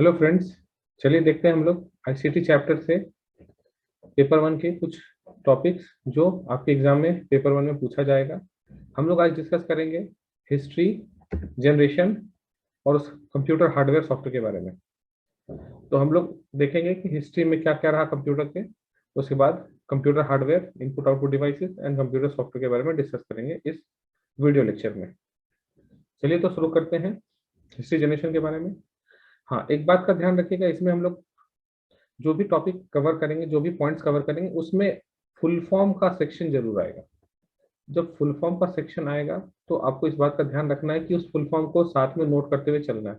Hello friends. चलिए देखते हैं हम लोग आईसीटी चैप्टर से पेपर वन के कुछ टॉपिक्स जो आपके एग्जाम में पेपर वन में पूछा जाएगा। हम लोग आज डिस्कस करेंगे हिस्ट्री, जनरेशन और उस कंप्यूटर हार्डवेयर सॉफ्टवेयर के बारे में। तो हम लोग देखेंगे कि हिस्ट्री में क्या क्या रहा कंप्यूटर के, उसके बाद computer hardware, input output devices and computer software के बारे में डिस्कस करेंगे इस वीडियो लेक्चर में। चलिए तो शुरू करते हैं हिस्ट्री जनरेशन के बारे में। हाँ, एक बात का ध्यान रखिएगा, इसमें हम लोग जो भी टॉपिक कवर करेंगे, जो भी पॉइंट्स कवर करेंगे, उसमें फुल फॉर्म का सेक्शन जरूर आएगा। जब फुल फॉर्म का सेक्शन आएगा तो आपको इस बात का ध्यान रखना है कि उस फुल फॉर्म को साथ में नोट करते हुए चलना है।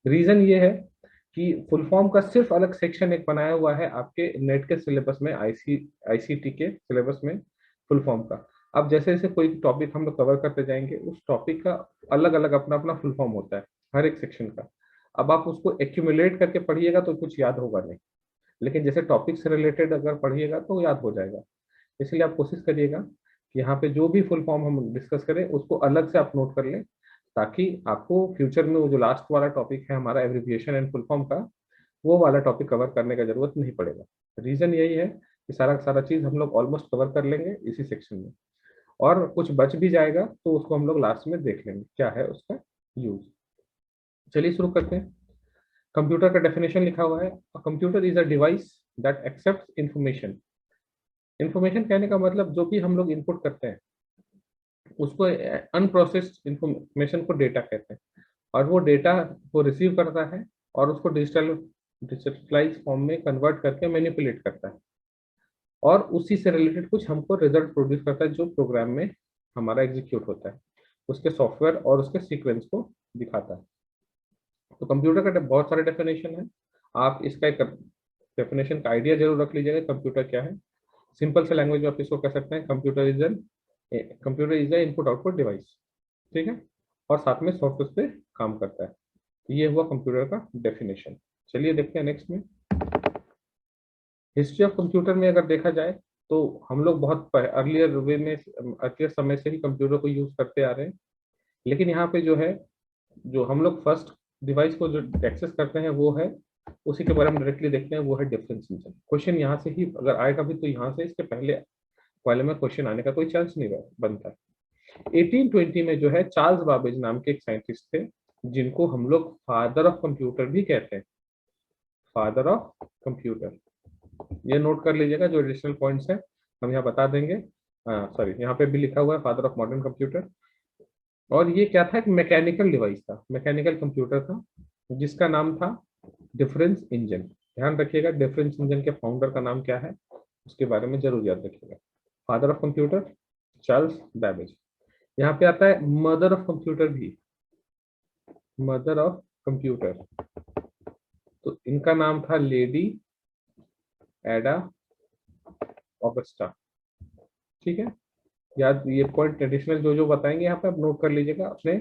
रीजन ये है कि फुल फॉर्म का सिर्फ अलग सेक्शन एक बनाया हुआ है आपके नेट के सिलेबस में, आईसीटी के सिलेबस में फुल फॉर्म का। अब जैसे जैसे कोई टॉपिक हम लोग कवर करते जाएंगे, उस टॉपिक का अलग अलग अपना अपना फुल फॉर्म होता है हर एक सेक्शन का। अब आप उसको एक्यूमुलेट करके पढ़िएगा तो कुछ याद होगा नहीं, लेकिन जैसे टॉपिक से रिलेटेड अगर पढ़िएगा तो याद हो जाएगा। इसलिए आप कोशिश करिएगा कि यहाँ पे जो भी फुल फॉर्म हम डिस्कस करें उसको अलग से आप नोट कर लें, ताकि आपको फ्यूचर में वो जो लास्ट वाला टॉपिक है हमारा एब्रिविएशन एंड फुल फॉर्म का, वो वाला टॉपिक कवर करने का जरूरत नहीं पड़ेगा। रीजन यही है कि सारा सारा चीज हम लोग ऑलमोस्ट कवर कर लेंगे इसी सेक्शन में, और कुछ बच भी जाएगा तो उसको हम लोग लास्ट में देख लेंगे क्या है उसका यूज। चलिए शुरू करते हैं। कंप्यूटर का डेफिनेशन लिखा हुआ है, computer is a device that accept information. Information कहने का मतलब जो भी हम लोग इनपुट करते हैं उसको, अनप्रोसेस्ड इंफॉर्मेशन को डेटा कहते हैं, और वो डेटा वो रिसीव करता है और उसको डिजिटलाइज फॉर्म में कन्वर्ट करके मैनिपुलेट करता है, और उसी से रिलेटेड कुछ हमको रिजल्ट प्रोड्यूस करता है जो प्रोग्राम में हमारा एग्जीक्यूट होता है, उसके सॉफ्टवेयर और उसके सीक्वेंस को दिखाता है। तो कंप्यूटर का बहुत सारे डेफिनेशन है। आप इसका एक डेफिनेशन का आइडिया जरूर रख लीजिएगा कंप्यूटर क्या है। सिंपल से लैंग्वेज में आप इसको कह सकते हैं, computer is a input output device. ठीक है, और साथ में सॉफ्टवेयर पे काम करता है। ये हुआ कंप्यूटर का डेफिनेशन। चलिए देखते हैं नेक्स्ट में। हिस्ट्री ऑफ कंप्यूटर में अगर देखा जाए तो हम लोग बहुत अर्लियर वे में, अर्लियर समय से ही कंप्यूटर को यूज करते आ रहे हैं। लेकिन यहाँ पे जो है, जो हम लोग फर्स्ट डिवाइस को जो एक्सेस करते हैं वो है, उसी के बारे में डायरेक्टली देखते हैं, वो है डिफरेंस इंजन। क्वेश्चन यहाँ से ही अगर आएगा भी तो यहाँ से, इसके पहले वाले में क्वेश्चन आने का कोई चांस नहीं बनता है। 1820 में जो है चार्ल्स बाबेज नाम के एक साइंटिस्ट थे, जिनको हम लोग फादर ऑफ कंप्यूटर भी कहते हैं। फादर ऑफ कंप्यूटर, ये नोट कर लीजिएगा, जो एडिशनल पॉइंट्स है हम यहाँ बता देंगे। सॉरी, यहाँ पे भी लिखा हुआ है फादर ऑफ मॉडर्न कंप्यूटर। और ये क्या था, एक मैकेनिकल डिवाइस था, मैकेनिकल कंप्यूटर था, जिसका नाम था डिफरेंस इंजन। ध्यान रखिएगा डिफरेंस इंजन के फाउंडर का नाम क्या है, उसके बारे में जरूर याद रखिएगा। Father of computer Charles Babbage. यहाँ पे आता है मदर ऑफ कंप्यूटर भी, मदर ऑफ कंप्यूटर, तो इनका नाम था लेडी एडा ऑगस्टा। ठीक है, याद, ये पॉइंट एडिशनल जो जो बताएंगे यहाँ पे आप नोट कर लीजिएगा अपने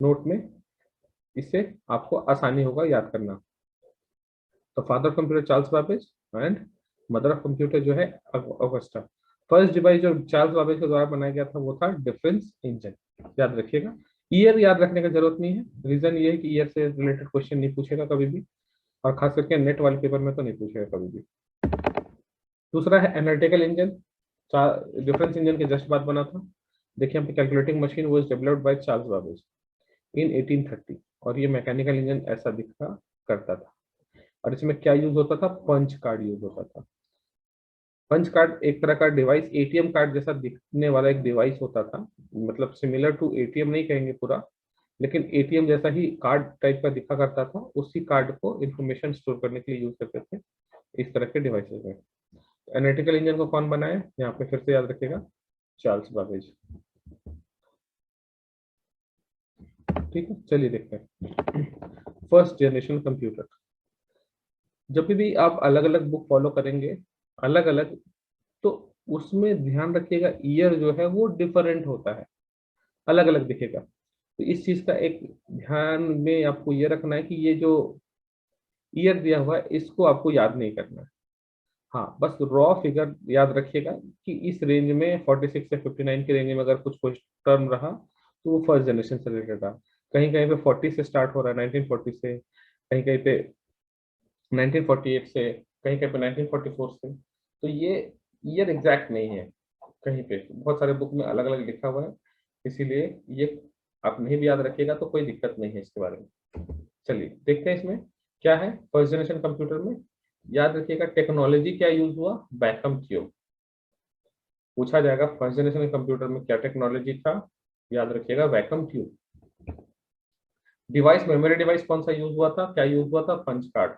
नोट में, इससे आपको आसानी होगा याद करना। तो father of computer Charles Babbage and mother of computer जो है ऑगस्टा। फर्स्ट डिवाइस जो चार्ल्स बाबेज के द्वारा बनाया गया था वो था डिफरेंस इंजन। याद रखिएगा, ईयर याद रखने की जरूरत नहीं है। रीजन ये है कि ईयर से रिलेटेड क्वेश्चन नहीं पूछेगा कभी भी, और खास करके नेट वाले पेपर में तो नहीं पूछेगा कभी भी। दूसरा है एनालिटिकल इंजन। डिफरेंस इंजन के जस्ट बाद बना था। देखिए यहाँ पे calculating machine was developed by Charles Babbage in 1830, और ये मैकेनिकल इंजन ऐसा दिखा करता था। और इसमें क्या यूज होता था, पंच कार्ड यूज होता था। पंच कार्ड एक तरह का डिवाइस, एटीएम कार्ड जैसा दिखने वाला एक डिवाइस होता था, मतलब सिमिलर टू एटीएम नहीं कहेंगे पूरा, लेकिन एटीएम जैसा ही कार्ड टाइप का दिखा करता था। उसी कार्ड को इंफॉर्मेशन स्टोर करने के लिए यूज करते थे इस तरह के डिवाइसेस में। एनालिटिकल इंजन को कौन बनाया, यहाँ पे फिर से याद रखिएगा, चार्ल्स बाबेज। ठीक है, चलिए देखते हैं फर्स्ट जनरेशन कंप्यूटर। जब भी आप अलग अलग बुक फॉलो करेंगे, अलग अलग, तो उसमें ध्यान रखिएगा ईयर जो है वो डिफरेंट होता है, अलग अलग दिखेगा। तो इस चीज का एक ध्यान में आपको ये रखना है कि ये जो ईयर दिया हुआ है इसको आपको याद नहीं करना है। हाँ, बस रॉ फिगर याद रखिएगा कि इस रेंज में 46 से 59 के रेंज में अगर कुछ कुछ टर्म रहा तो वो फर्स्ट जनरेशन से रिलेटेड रहा। कहीं कहीं पे 40 से स्टार्ट हो रहा है, 1940 से, कहीं कहीं पे 1948 से, कहीं कहीं पे 1944 से। तो ये ईयर एग्जैक्ट नहीं है, कहीं पे बहुत सारे बुक में अलग अलग लिखा हुआ है, इसीलिए ये आप नहीं भी याद रखिएगा तो कोई दिक्कत नहीं है इसके बारे में। चलिए देखते हैं इसमें क्या है। फर्स्ट जनरेशन कंप्यूटर में याद रखिएगा टेक्नोलॉजी क्या यूज हुआ, वैक्यूम ट्यूब पूछा जाएगा। फर्स्ट जनरेशन कंप्यूटर में क्या टेक्नोलॉजी था, याद रखिएगा vacuum tube. Device, memory device कौन सा यूज हुआ था, क्या यूज हुआ था, पंच कार्ड।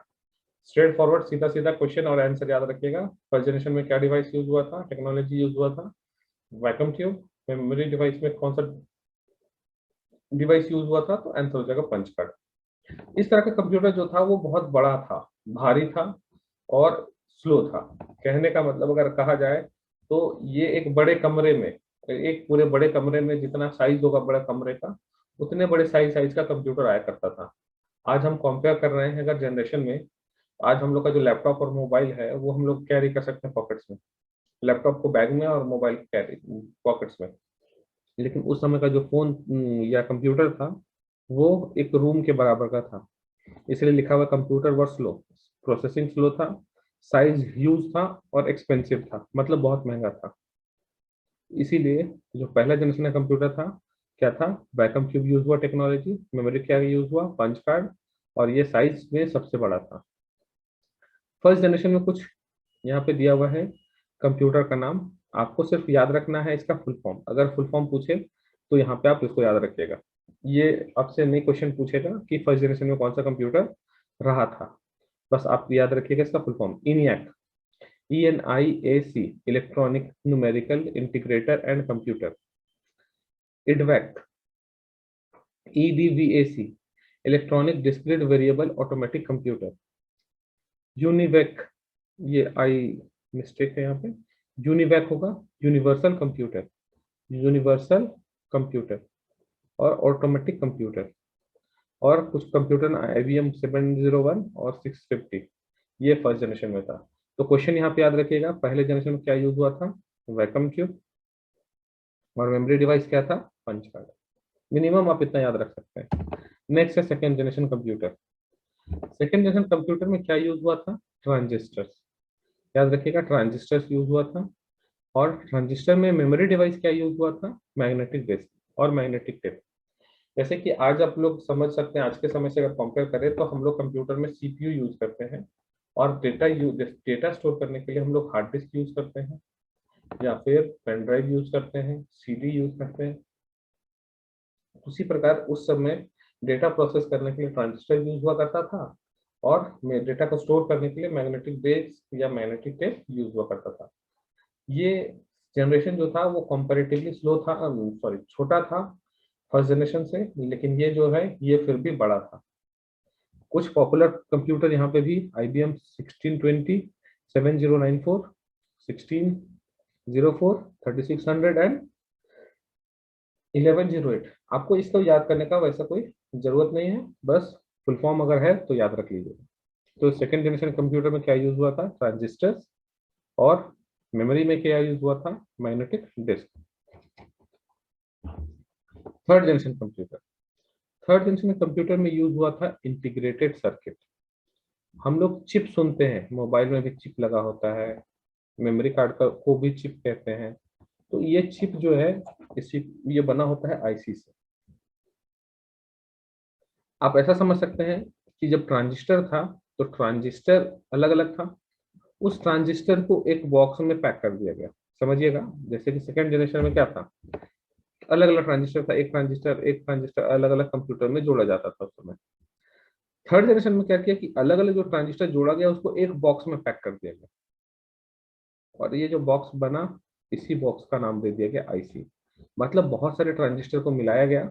स्ट्रेट फॉरवर्ड सीधा सीधा क्वेश्चन और आंसर याद रखिएगा। फर्स्ट जनरेशन में क्या डिवाइस यूज हुआ था, टेक्नोलॉजी यूज हुआ था वैक्यूम ट्यूब। मेमोरी डिवाइस में कौन सा डिवाइस यूज हुआ था, तो आंसर हो जाएगा पंच कार्ड। इस तरह का कंप्यूटर जो था वो बहुत बड़ा था, भारी था और स्लो था। कहने का मतलब अगर कहा जाए तो ये एक बड़े कमरे में, एक पूरे बड़े कमरे में जितना साइज होगा बड़े कमरे का, उतने बड़े साइज का कंप्यूटर आया करता था। आज हम कंपेयर कर रहे हैं अगर जनरेशन में, आज हम लोग का जो लैपटॉप और मोबाइल है वो हम लोग कैरी कर सकते हैं पॉकेट्स में, लैपटॉप को बैग में और मोबाइल कैरी पॉकेट्स में। लेकिन उस समय का जो फोन या कंप्यूटर था वो एक रूम के बराबर का था, इसलिए लिखा हुआ कंप्यूटर वर स्लो, प्रोसेसिंग स्लो था, साइज ह्यूज था और एक्सपेंसिव था, मतलब बहुत महंगा था। इसीलिए जो पहला जनरेशन का कंप्यूटर था क्या था, वैक्यूम ट्यूब यूज हुआ टेक्नोलॉजी, मेमोरी क्या यूज हुआ, पंच कार्ड, और ये साइज में सबसे बड़ा था। फर्स्ट जनरेशन में कुछ यहाँ पे दिया हुआ है कंप्यूटर का नाम, आपको सिर्फ याद रखना है इसका फुल फॉर्म। अगर फुल फॉर्म पूछे तो यहाँ पे आप इसको याद रखिएगा। ये आपसे नई क्वेश्चन पूछेगा कि फर्स्ट जनरेशन में कौन सा कंप्यूटर रहा था, बस आप याद रखिएगा इसका full form. इनियाक, ENIAC, electronic numerical integrator and computer. इडवैक, EDVAC, electronic discrete variable automatic computer. UNIVAC, ये आई मिस्टेक है यहाँ पे, यूनिवैक होगा यूनिवर्सल कंप्यूटर, यूनिवर्सल कंप्यूटर और ऑटोमेटिक कंप्यूटर। और कुछ कंप्यूटर IBM 701 और 650, ये फर्स्ट जनरेशन में था। तो क्वेश्चन यहाँ पे याद रखिएगा, पहले जनरेशन में क्या यूज हुआ था, वैक्यूम ट्यूब, और मेमोरी डिवाइस क्या था, पंच कार्ड। मिनिमम आप इतना याद रख सकते हैं। नेक्स्ट है second generation computer. Second generation computer में क्या यूज हुआ था, ट्रांजिस्टर्स, याद रखिएगा ट्रांजिस्टर्स यूज हुआ था। और ट्रांजिस्टर में मेमोरी डिवाइस क्या यूज हुआ था, मैग्नेटिक डिस्क और मैग्नेटिक टेप। जैसे कि आज आप लोग समझ सकते हैं, आज के समय से अगर कंपेयर करें तो हम लोग कंप्यूटर में CPU यूज करते हैं, और डेटा स्टोर करने के लिए हम लोग हार्ड डिस्क यूज करते हैं, या फिर पेन ड्राइव यूज करते हैं, CD यूज करते हैं। उसी प्रकार उस समय डेटा प्रोसेस करने के लिए ट्रांजिस्टर यूज हुआ करता था, और डेटा को स्टोर करने के लिए मैग्नेटिक डिस्क या मैग्नेटिक टेप यूज हुआ करता था। ये जनरेशन जो था वो कंपैरेटिवली स्लो था, सॉरी छोटा था फर्स्ट जनरेशन से, लेकिन ये जो है ये फिर भी बड़ा था। कुछ पॉपुलर कंप्यूटर यहाँ पे भी IBM 1620, 7094, 1604, 3600 एंड 1108। आपको इसको याद करने का वैसा कोई जरूरत नहीं है, बस फुल फॉर्म अगर है तो याद रख लीजिए। तो सेकेंड जनरेशन कंप्यूटर में क्या यूज हुआ था, ट्रांजिस्टर्स, और मेमोरी में क्या यूज हुआ था, magnetic disk. Third generation computer, third generation computer में यूज हुआ था इंटीग्रेटेड सर्किट। हम लोग चिप सुनते हैं, मोबाइल में भी चिप लगा होता है, मेमोरी कार्ड का को भी चिप कहते हैं। तो ये चिप जो है इसी ये बना होता है IC से। आप ऐसा समझ सकते हैं कि जब ट्रांजिस्टर था तो ट्रांजिस्टर अलग अलग था, उस ट्रांजिस्टर को एक बॉक्स में पैक कर दिया गया, समझिएगा। जैसे कि सेकेंड जनरेशन में क्या था, अलग अलग ट्रांजिस्टर था, एक ट्रांजिस्टर अलग अलग कंप्यूटर में जोड़ा जाता था उस समय। थर्ड जनरेशन में क्या किया कि अलग अलग जो ट्रांजिस्टर जोड़ा गया उसको एक बॉक्स में पैक कर दिया गया, और ये जो बॉक्स बना इसी बॉक्स का नाम दे दिया गया IC। मतलब बहुत सारे ट्रांजिस्टर को मिलाया गया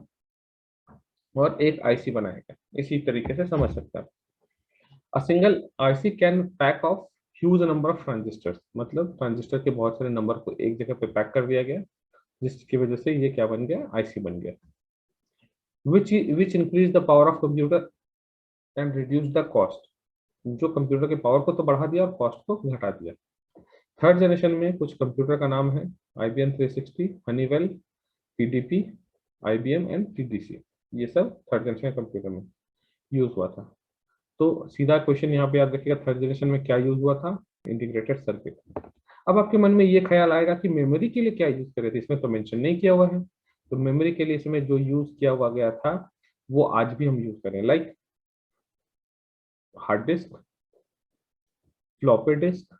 और एक IC बनाया गया, इसी तरीके से समझ सकते हैं। A single IC can pack of huge number of transistors, मतलब ट्रांजिस्टर के बहुत सारे नंबर को एक जगह पे पैक कर दिया गया, जिसकी वजह से ये क्या बन गया, IC बन गया। Which increase the power of computer and reduce the cost, जो कंप्यूटर के पावर को तो बढ़ा दिया और कॉस्ट को घटा दिया। थर्ड जनरेशन में कुछ कंप्यूटर का नाम है IBM 360, Honeywell, PDP, IBM and TDC। ये सब थर्ड जनरेशन कंप्यूटर में यूज हुआ था। तो सीधा क्वेश्चन यहाँ पे याद रखिएगा, थर्ड जनरेशन में क्या यूज हुआ था, इंटीग्रेटेड सर्किट। अब आपके मन में ये ख्याल आएगा कि मेमोरी के लिए क्या यूज करे थे, इसमें तो मेंशन नहीं किया हुआ है। तो मेमोरी के लिए इसमें जो यूज किया हुआ गया था वो आज भी हम यूज करें, like hard disk, floppy disk.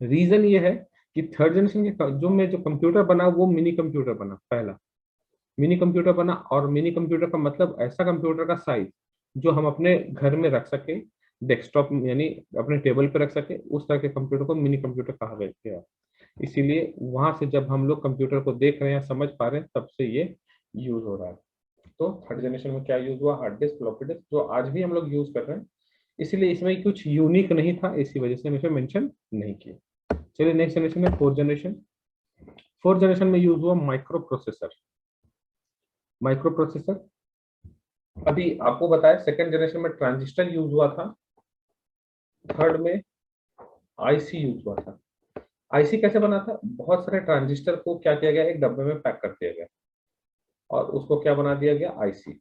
Reason ये है कि थर्ड जनरेशन के जो कंप्यूटर बना वो मिनी कंप्यूटर बना, पहला मिनी कंप्यूटर बना। और मिनी कंप्यूटर का मतलब ऐसा कंप्यूटर का साइज जो हम अपने घर में रख सके, डेस्कटॉप यानी अपने टेबल पर रख सके, उस तरह के कंप्यूटर को मिनी कंप्यूटर कहा गया। इसीलिए वहां से जब हम लोग कंप्यूटर को देख रहे हैं, समझ पा रहे हैं, तब से ये यूज हो रहा है। तो थर्ड जनरेशन में क्या यूज हुआ, हार्ड डिस्क, फ्लॉपी डिस्क, जो आज भी हम लोग यूज कर रहे हैं। इसलिए इसमें कुछ यूनिक नहीं था, इसी वजह से हम इसे मेंशन नहीं किया। चलिए नेक्स्ट जनरेशन है फोर्थ जनरेशन। फोर्थ जनरेशन में यूज हुआ माइक्रो प्रोसेसर। माइक्रो प्रोसेसर, अभी आपको बताया सेकंड जनरेशन में ट्रांजिस्टर यूज हुआ था, थर्ड में आईसी यूज हुआ था। आईसी कैसे बना था, बहुत सारे ट्रांजिस्टर को क्या किया गया, एक डब्बे में पैक कर दिया गया और उसको क्या बना दिया गया, आईसी।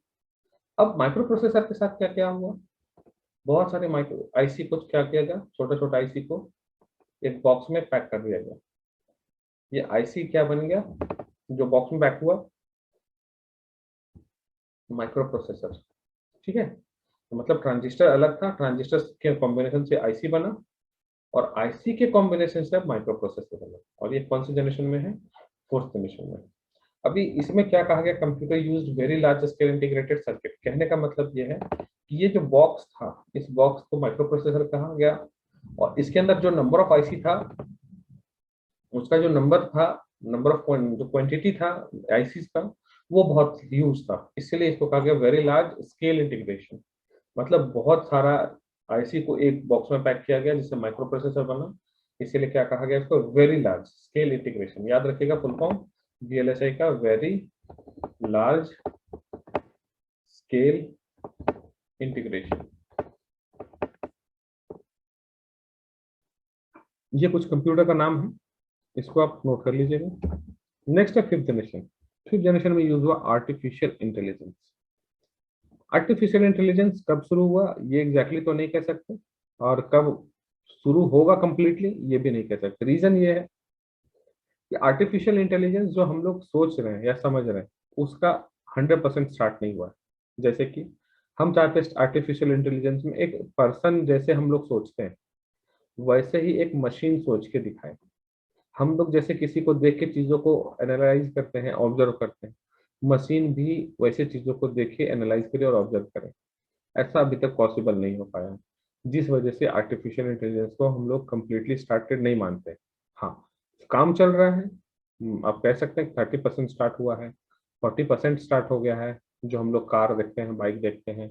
अब माइक्रो प्रोसेसर के साथ क्या क्या हुआ, बहुत सारे माइक्रो आईसी को क्या किया गया, छोटा छोटा आईसी को एक बॉक्स में पैक कर दिया गया। ये आईसी क्या बन गया, जो बॉक्स में पैक हुआ, माइक्रो प्रोसेसर। ठीक है, तो मतलब ट्रांजिस्टर अलग था, ट्रांजिस्टर के कॉम्बिनेशन से आईसी बना और आईसी के कॉम्बिनेशन से अब माइक्रो प्रोसेसर बना। और ये कौन सी जनरेशन में है, फोर्थ जनरेशन में। अभी इसमें क्या कहा गया, computer used very large scale integrated circuit. कहने का मतलब ये है कि ये जो बॉक्स था, इस बॉक्स को माइक्रो प्रोसेसर कहा गया और इसके अंदर जो नंबर ऑफ आईसी था, उसका जो नंबर था, नंबर ऑफ जो क्वांटिटी था आईसी का, वो बहुत ह्यूज था। इसलिए इसको कहा गया वेरी लार्ज स्केल इंटीग्रेशन। मतलब बहुत सारा आईसी को एक बॉक्स में पैक किया गया जिससे माइक्रो प्रोसेसर बना। इसीलिए क्या कहा गया इसको, वेरी लार्ज स्केल इंटीग्रेशन। याद रखिएगा फुल फॉर्म वीएलएसआई का, वेरी लार्ज स्केल इंटीग्रेशन। ये कुछ कंप्यूटर का नाम है, इसको आप नोट कर लीजिएगा। नेक्स्ट है फिफ्थ जनरेशन। फिफ्थ जनरेशन में यूज हुआ आर्टिफिशियल इंटेलिजेंस। आर्टिफिशियल इंटेलिजेंस कब शुरू हुआ ये एग्जैक्टली तो नहीं कह सकते, और कब शुरू होगा कंप्लीटली ये भी नहीं कह सकते। रीजन ये है कि आर्टिफिशियल इंटेलिजेंस जो हम लोग सोच रहे हैं या समझ रहे हैं, उसका 100% स्टार्ट नहीं हुआ है। जैसे कि हम चाहते हैं आर्टिफिशियल इंटेलिजेंस में एक पर्सन जैसे हम लोग सोचते हैं, वैसे ही एक मशीन सोच के दिखाए। हम लोग जैसे किसी को देख के चीजों को एनालाइज करते हैं, ऑब्जर्व करते हैं, मशीन भी वैसे चीजों को देखे, एनालाइज करे और ऑब्जर्व करे। ऐसा अभी तक पॉसिबल नहीं हो पाया, जिस वजह से आर्टिफिशियल इंटेलिजेंस को हम लोग कंप्लीटली स्टार्टेड नहीं मानते। हाँ, काम चल रहा है। आप कह सकते हैं 30% स्टार्ट हुआ है, 40% स्टार्ट हो गया है। जो हम लोग कार देखते हैं, बाइक देखते हैं,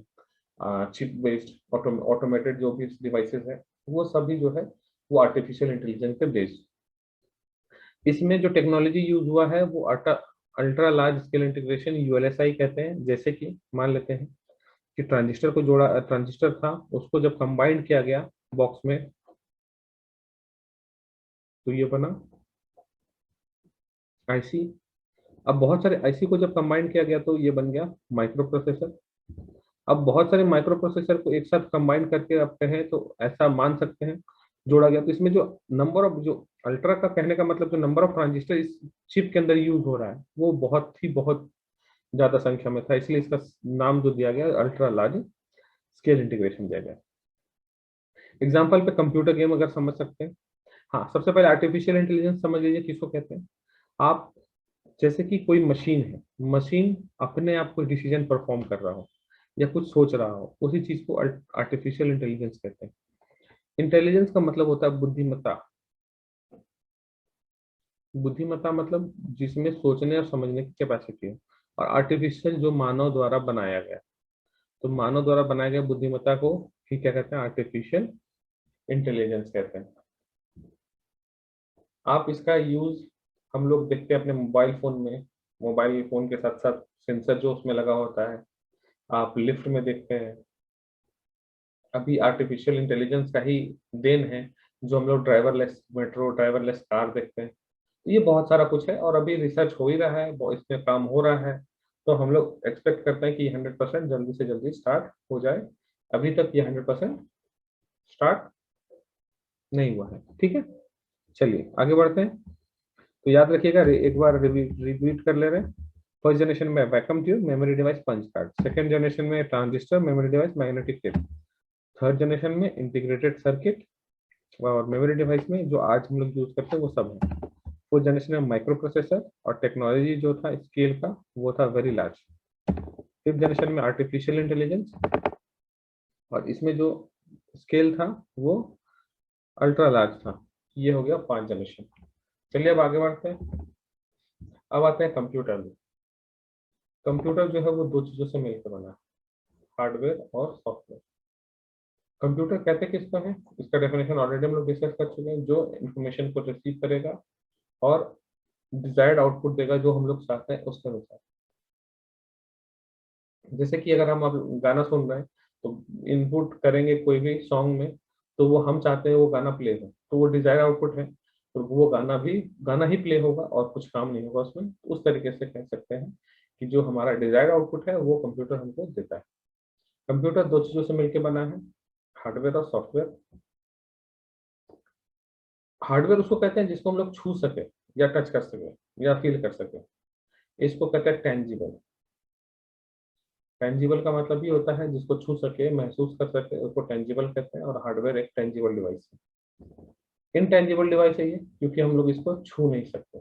चिप बेस्ड ऑटोमेटेड जो भी डिवाइसेस है, वो सभी जो है वो आर्टिफिशियल इंटेलिजेंस पे बेस्ड। इसमें जो टेक्नोलॉजी यूज हुआ है वो ultra large scale integration, ULSI कहते हैं। जैसे कि मान लेते हैं कि ट्रांजिस्टर को जोड़ा, ट्रांजिस्टर था उसको जब कंबाइंड किया गया बॉक्स में, तो ये बना आईसी। अब बहुत सारे आईसी को जब कंबाइंड किया गया तो ये बन गया माइक्रो प्रोसेसर। अब बहुत सारे माइक्रो प्रोसेसर को एक साथ कंबाइन करके आप कहें तो ऐसा मान सकते हैं जोड़ा गया। तो इसमें जो नंबर ऑफ, जो अल्ट्रा का कहने का मतलब जो नंबर ऑफ ट्रांजिस्टर इस चिप के अंदर यूज हो रहा है वो बहुत ज्यादा संख्या में था, इसलिए इसका नाम जो दिया गया अल्ट्रा लार्ज स्केल इंटीग्रेशन दिया गया। एग्जाम्पल पे कंप्यूटर गेम अगर समझ सकते हैं। हाँ, सबसे पहले आर्टिफिशियल इंटेलिजेंस समझ लीजिए किसको कहते हैं। आप जैसे कि कोई मशीन है, मशीन अपने आप को डिसीजन परफॉर्म कर रहा हो या कुछ सोच रहा हो, उसी चीज को आर्टिफिशियल इंटेलिजेंस कहते हैं। इंटेलिजेंस का मतलब होता है बुद्धिमत्ता। बुद्धिमत्ता मतलब जिसमें सोचने और समझने की कैपेसिटी है। और आर्टिफिशियल जो मानव द्वारा बनाया गया, तो मानव द्वारा बनाया गया बुद्धिमत्ता को ही क्या कहते हैं, आर्टिफिशियल इंटेलिजेंस कहते हैं। आप इसका यूज हम लोग देखते हैं अपने मोबाइल फोन में, मोबाइल फोन के साथ साथ सेंसर जो उसमें लगा होता है, आप लिफ्ट में देखते हैं। अभी आर्टिफिशियल इंटेलिजेंस का ही देन है जो हम लोग ड्राइवरलेस मेट्रो, ड्राइवरलेस कार देखते हैं। तो ये बहुत सारा कुछ है और अभी रिसर्च हो ही रहा है, इसमें काम हो रहा है। तो हम लोग एक्सपेक्ट करते हैं कि 100% जल्दी से जल्दी स्टार्ट हो जाए अभी तक ये 100% स्टार्ट नहीं हुआ है। ठीक है, चलिए आगे बढ़ते हैं। तो याद रखिएगा, एक बार रिपीट कर ले रहे हैं। फर्स्ट जनरेशन में vacuum tube, memory device, punch card. Second generation में transistor, memory device, magnetic tape. Third generation में इंटीग्रेटेड सर्किट, और मेमोरी डिवाइस में जो आज हम लोग यूज करते हैं वो सब है। फोर्थ जनरेशन में माइक्रो प्रोसेसर, और टेक्नोलॉजी जो था स्केल का वो था वेरी लार्ज। फिफ्थ जनरेशन में आर्टिफिशियल इंटेलिजेंस, और इसमें जो स्केल था वो अल्ट्रा लार्ज था। ये हो गया 5 जनरेशन। चलिए अब आगे बढ़ते हैं। अब आते हैं कंप्यूटर में। कंप्यूटर जो है वो दो चीजों से मिलकर बना है, हार्डवेयर और सॉफ्टवेयर। कंप्यूटर कहते किसको है, इसका डेफिनेशन ऑलरेडी हम लोग डिस्कस कर चुके हैं। जो इंफॉर्मेशन को रिसीव करेगा और डिजायर्ड आउटपुट देगा जो हम लोग चाहते हैं उसके अनुसार। जैसे कि अगर हम अब गाना सुन रहे हैं तो इनपुट करेंगे कोई भी सॉन्ग में, तो वो हम चाहते हैं वो गाना प्ले हो, तो वो डिजायर आउटपुट है, तो वो गाना ही प्ले होगा और कुछ काम नहीं होगा उसमें। तो उस तरीके से कह सकते हैं कि जो हमारा डिजायर आउटपुट है वो कंप्यूटर हमको देता है। कंप्यूटर दो चीजों से मिलकर बना है, हार्डवेयर और सॉफ्टवेयर। हार्डवेयर उसको कहते हैं जिसको हम लोग छू सके या टच कर सके या फील कर सके, इसको कहते हैं टेंजिबल। टेंजिबल का मतलब ये होता है जिसको छू सके, महसूस कर सके, उसको टेंजिबल कहते हैं। और हार्डवेयर एक टेंजिबल डिवाइस है। इनटेंजिबल डिवाइस है ये क्योंकि हम लोग इसको छू नहीं सकते।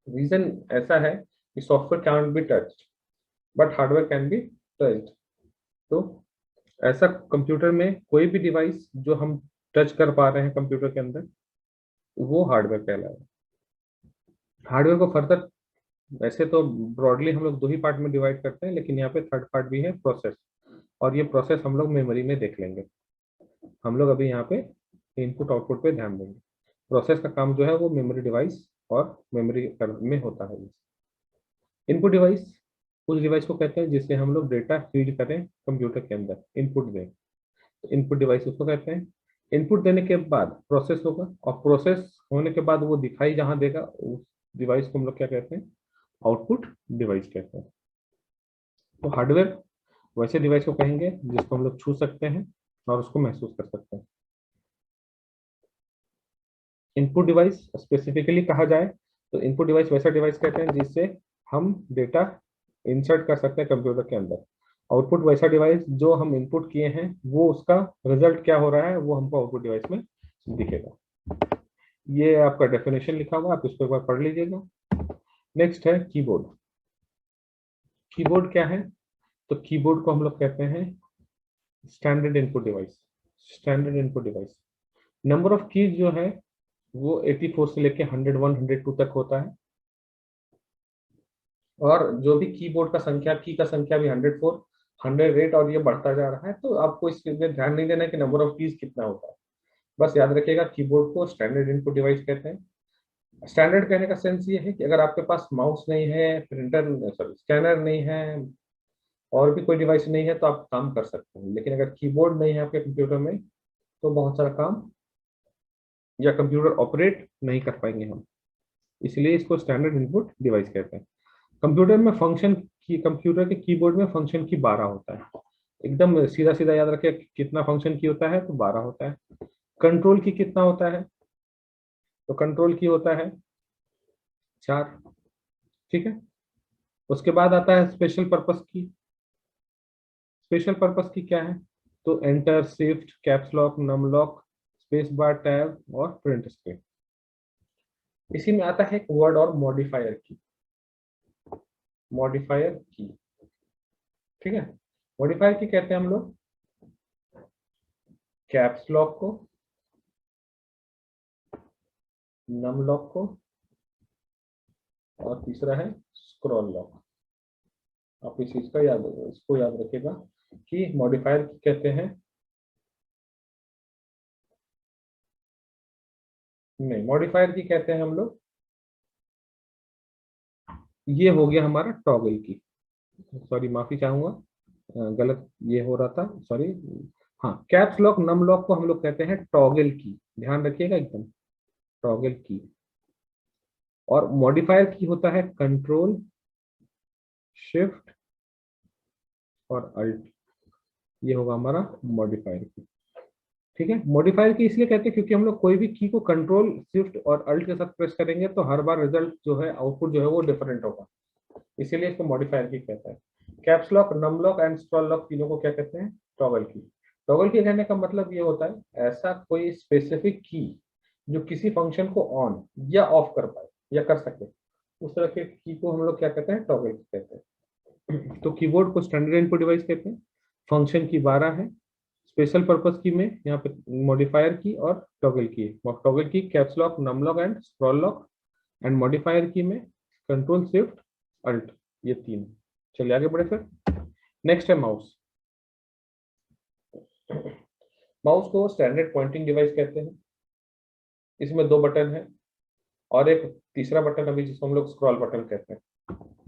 रीजन ऐसा है कि software can be touched but hardware can be touched. तो ऐसा कंप्यूटर में कोई भी डिवाइस जो हम टच कर पा रहे हैं कंप्यूटर के अंदर वो हार्डवेयर कहलाएगा। हार्डवेयर को फर्दर वैसे तो ब्रॉडली हम लोग दो ही पार्ट में डिवाइड करते हैं, लेकिन यहाँ पे थर्ड पार्ट भी है, प्रोसेस। और ये प्रोसेस हम लोग मेमोरी में देख लेंगे। हम लोग अभी यहाँ पे इनपुट आउटपुट पे ध्यान देंगे। प्रोसेस का काम जो है वो मेमोरी डिवाइस और मेमोरी में होता है। इनपुट डिवाइस उस डिवाइस को कहते हैं जिससे हम लोग डेटा फीड करें कंप्यूटर के अंदर, इनपुट दें, तो इनपुट डिवाइस उसको कहते हैं। इनपुट देने के बाद प्रोसेस होगा, और प्रोसेस होने के बाद वो दिखाई जहां देगा उस डिवाइस को हम लोग क्या कहते हैं, आउटपुट डिवाइस कहते हैं। तो हार्डवेयर वैसे डिवाइस को कहेंगे जिसको हम लोग छू सकते हैं और उसको महसूस कर सकते हैं। इनपुट डिवाइस स्पेसिफिकली कहा जाए तो इनपुट डिवाइस वैसा डिवाइस कहते हैं जिससे हम डेटा इंसर्ट कर सकते हैं कंप्यूटर के अंदर। आउटपुट वैसा डिवाइस जो हम इनपुट किए हैं वो उसका रिजल्ट क्या हो रहा है वो हमको आउटपुट डिवाइस में दिखेगा। ये आपका डेफिनेशन लिखा हुआ, आप इसको एक बार पढ़ लीजिएगा। नेक्स्ट है कीबोर्ड। कीबोर्ड क्या है, तो कीबोर्ड को हम लोग कहते हैं standard input device. Standard input device, number of keys जो है वो 84 से लेके 101 102 तक होता है। और जो भी कीबोर्ड का संख्या, की का संख्या भी 104 108 और ये बढ़ता जा रहा है। तो आपको इसमें ध्यान नहीं देना कि नंबर ऑफ कीज कितना होता है, बस याद रखिएगा कीबोर्ड को स्टैंडर्ड इनपुट डिवाइस कहते हैं। स्टैंडर्ड कहने का सेंस ये है कि अगर आपके पास माउस नहीं है, प्रिंटर सॉरी स्कैनर नहीं है, और भी कोई डिवाइस नहीं है तो आप काम कर सकते हैं। लेकिन अगर कीबोर्ड नहीं है आपके कंप्यूटर में तो बहुत सारा काम या कंप्यूटर ऑपरेट नहीं कर पाएंगे हम, इसलिए इसको स्टैंडर्ड इनपुट डिवाइस कहते हैं। कंप्यूटर में फंक्शन की, कंप्यूटर के कीबोर्ड में फंक्शन की 12 होता है। एकदम सीधा सीधा याद रखें कितना फंक्शन की होता है, तो 12 होता है। कंट्रोल की कितना होता है, तो कंट्रोल की होता है 4। ठीक है, उसके बाद आता है special purpose key. Special purpose key क्या है, तो enter, shift, caps lock, num lock, space bar, tab और प्रिंट स्क्रीन। इसी में आता है एक वर्ड और मॉडिफायर की। मॉडिफायर की, ठीक है, मॉडिफायर की कहते हैं हम लोग कैप्स लॉक को, नम लॉक को, और तीसरा है स्क्रॉल लॉक। आप इस चीज का इसको याद रखिएगा कि मॉडिफायर की कहते हैं, नहीं मॉडिफायर की कहते हैं हम लोग, ये हो गया हमारा टॉगल की। सॉरी माफी चाहूंगा, गलत ये हो रहा था, सॉरी। हाँ, कैप्स लॉक नम लॉक को हम लोग कहते हैं टॉगल की, ध्यान रखिएगा एकदम, टॉगल की। और मॉडिफायर की होता है कंट्रोल, शिफ्ट और अल्ट। ये होगा हमारा मॉडिफायर की। ठीक है, मॉडिफायर की इसलिए कहते हैं क्योंकि हम लोग कोई भी की को कंट्रोल शिफ्ट और अल्ट के साथ प्रेस करेंगे तो हर बार रिजल्ट जो है, आउटपुट जो है वो डिफरेंट होगा, इसीलिए इसको मॉडिफायर की कहता है। Caps lock, num lock and scroll lock तीनों को क्या कहते हैं? टॉगल की। टॉगल की कहने का मतलब ये होता है ऐसा कोई स्पेसिफिक की जो किसी फंक्शन को ऑन या ऑफ कर पाए या कर सके, उस तरह के की को हम लोग क्या कहते हैं? टॉगल की कहते हैं। तो कीबोर्ड को स्टैंडर्ड इनपुट डिवाइस कहते हैं। फंक्शन की 12 है, स्पेशल पर्पस की में यहाँ पे मॉडिफायर की और टॉगल की है। Toggle key caps lock, num lock and scroll lock, and modifier key में कंट्रोल शिफ्ट अल्ट, ये तीन। चलिए आगे बढ़े फिर। नेक्स्ट है माउस। माउस को स्टैंडर्ड पॉइंटिंग डिवाइस कहते हैं। इसमें दो बटन है और एक तीसरा बटन अभी जिसको हम लोग स्क्रॉल बटन कहते हैं।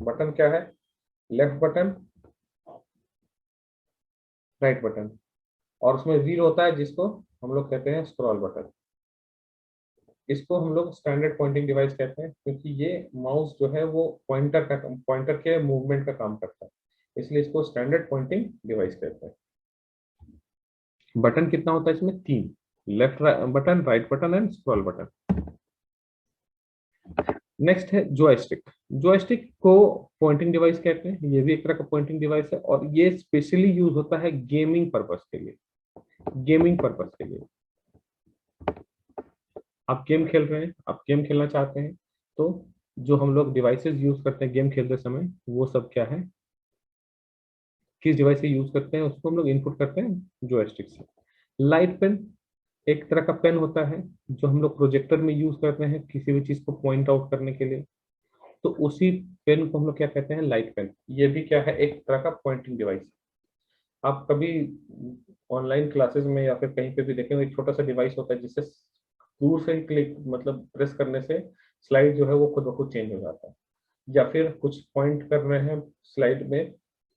बटन क्या है? लेफ्ट बटन, राइट बटन, और उसमें व्हील होता है जिसको हम लोग कहते हैं स्क्रॉल बटन। इसको हम लोग स्टैंडर्ड पॉइंटिंग डिवाइस कहते हैं क्योंकि ये माउस जो है वो पॉइंटर के मूवमेंट का काम करता है, इसलिए इसको स्टैंडर्ड पॉइंटिंग डिवाइस कहते हैं। बटन कितना होता है इसमें? तीन, left button, right button and scroll button. Next है जॉयस्टिक। जॉयस्टिक को पॉइंटिंग डिवाइस कहते हैं, ये भी एक तरह का पॉइंटिंग डिवाइस है और ये स्पेशली यूज होता है गेमिंग पर्पस के लिए। गेमिंग पर्पस के लिए आप गेम खेल रहे हैं, आप गेम खेलना चाहते हैं, तो जो हम लोग डिवाइसेस यूज करते हैं गेम खेलते समय, वो सब क्या है, किस डिवाइस से यूज करते हैं, उसको हम लोग इनपुट करते हैं जॉयस्टिक से। लाइट पेन एक तरह का पेन होता है जो हम लोग प्रोजेक्टर में यूज करते हैं किसी भी चीज को पॉइंट आउट करने के लिए, तो उसी पेन को हम लोग क्या कहते हैं? Light pen. ये भी क्या है? एक तरह का पॉइंटिंग डिवाइस। आप कभी ऑनलाइन क्लासेस में या फिर कहीं पे भी देखेंगे, एक छोटा सा डिवाइस होता है जिससे दूर से ही क्लिक मतलब प्रेस करने से स्लाइड जो है वो खुद ब खुद चेंज हो जाता है, या फिर कुछ पॉइंट कर रहे हैं स्लाइड में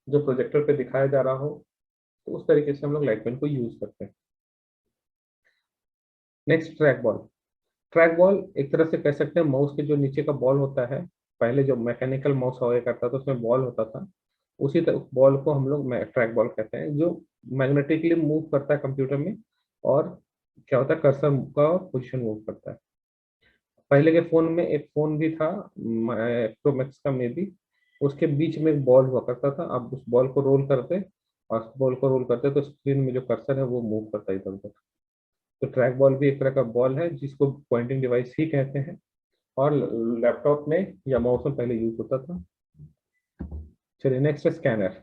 जो प्रोजेक्टर पे दिखाया जा रहा हो, तो उस तरीके से हम लोग लाइट पेन को यूज करते हैं। Next track ball. Track ball एक तरह से कह सकते हैं माउस के जो नीचे का बॉल होता है, पहले जो मैकेनिकल माउस हुआ करता था उसमें बॉल होता था, उसी तरह बॉल को हम लोग ट्रैक बॉल कहते हैं, जो मैग्नेटिकली मूव करता है कंप्यूटर में, और क्या होता है, कर्सर का पोजीशन मूव करता है। पहले के फोन में एक फोन भी था प्रोमैक्स का मे बी, उसके बीच में एक बॉल हुआ करता था, आप उस बॉल को रोल करते और उस बॉल को रोल करते तो स्क्रीन में जो कर्सर है वो मूव करता है इधर उधर। तो ट्रैक बॉल भी एक तरह का बॉल है जिसको पॉइंटिंग डिवाइस ही कहते हैं, और लैपटॉप में या माउस में पहले यूज होता था। चलिए नेक्स्ट है स्कैनर।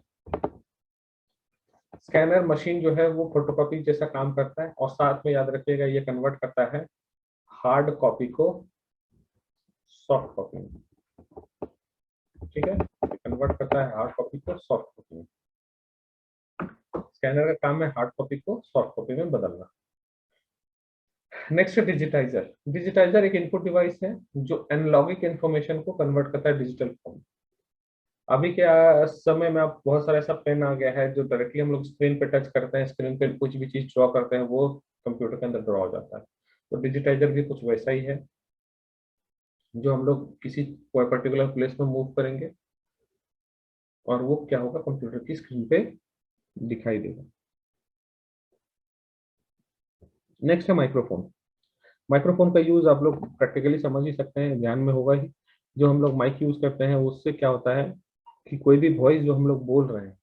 स्कैनर मशीन जो है वो फोटोकॉपी जैसा काम करता है, और साथ में याद रखिएगा ये कन्वर्ट करता है हार्ड कॉपी को सॉफ्ट कॉपी में। ठीक है, कन्वर्ट करता है हार्ड कॉपी को सॉफ्ट कॉपी में। स्कैनर का काम है हार्ड कॉपी को सॉफ्ट कॉपी में बदलना। नेक्स्ट है डिजिटाइजर। डिजिटाइजर एक इनपुट डिवाइस है जो एनालॉगिक इंफॉर्मेशन को कन्वर्ट करता है डिजिटल फॉर्म। अभी क्या समय में आप बहुत सारा ऐसा पेन आ गया है जो डायरेक्टली हम लोग स्क्रीन पे टच करते हैं, स्क्रीन पे कुछ भी चीज ड्रॉ करते हैं वो कंप्यूटर के अंदर ड्रॉ हो जाता है। तो डिजिटाइजर भी कुछ वैसा ही है, जो हम लोग किसी पर्टिकुलर प्लेस में मूव करेंगे और वो क्या होगा, कंप्यूटर की स्क्रीन पे दिखाई देगा। नेक्स्ट है माइक्रोफोन। माइक्रोफोन का यूज आप लोग प्रैक्टिकली समझ ही सकते हैं, ध्यान में होगा ही। जो हम लोग माइक यूज करते हैं उससे क्या होता है कि कोई भी वॉइस जो हम लोग बोल रहे हैं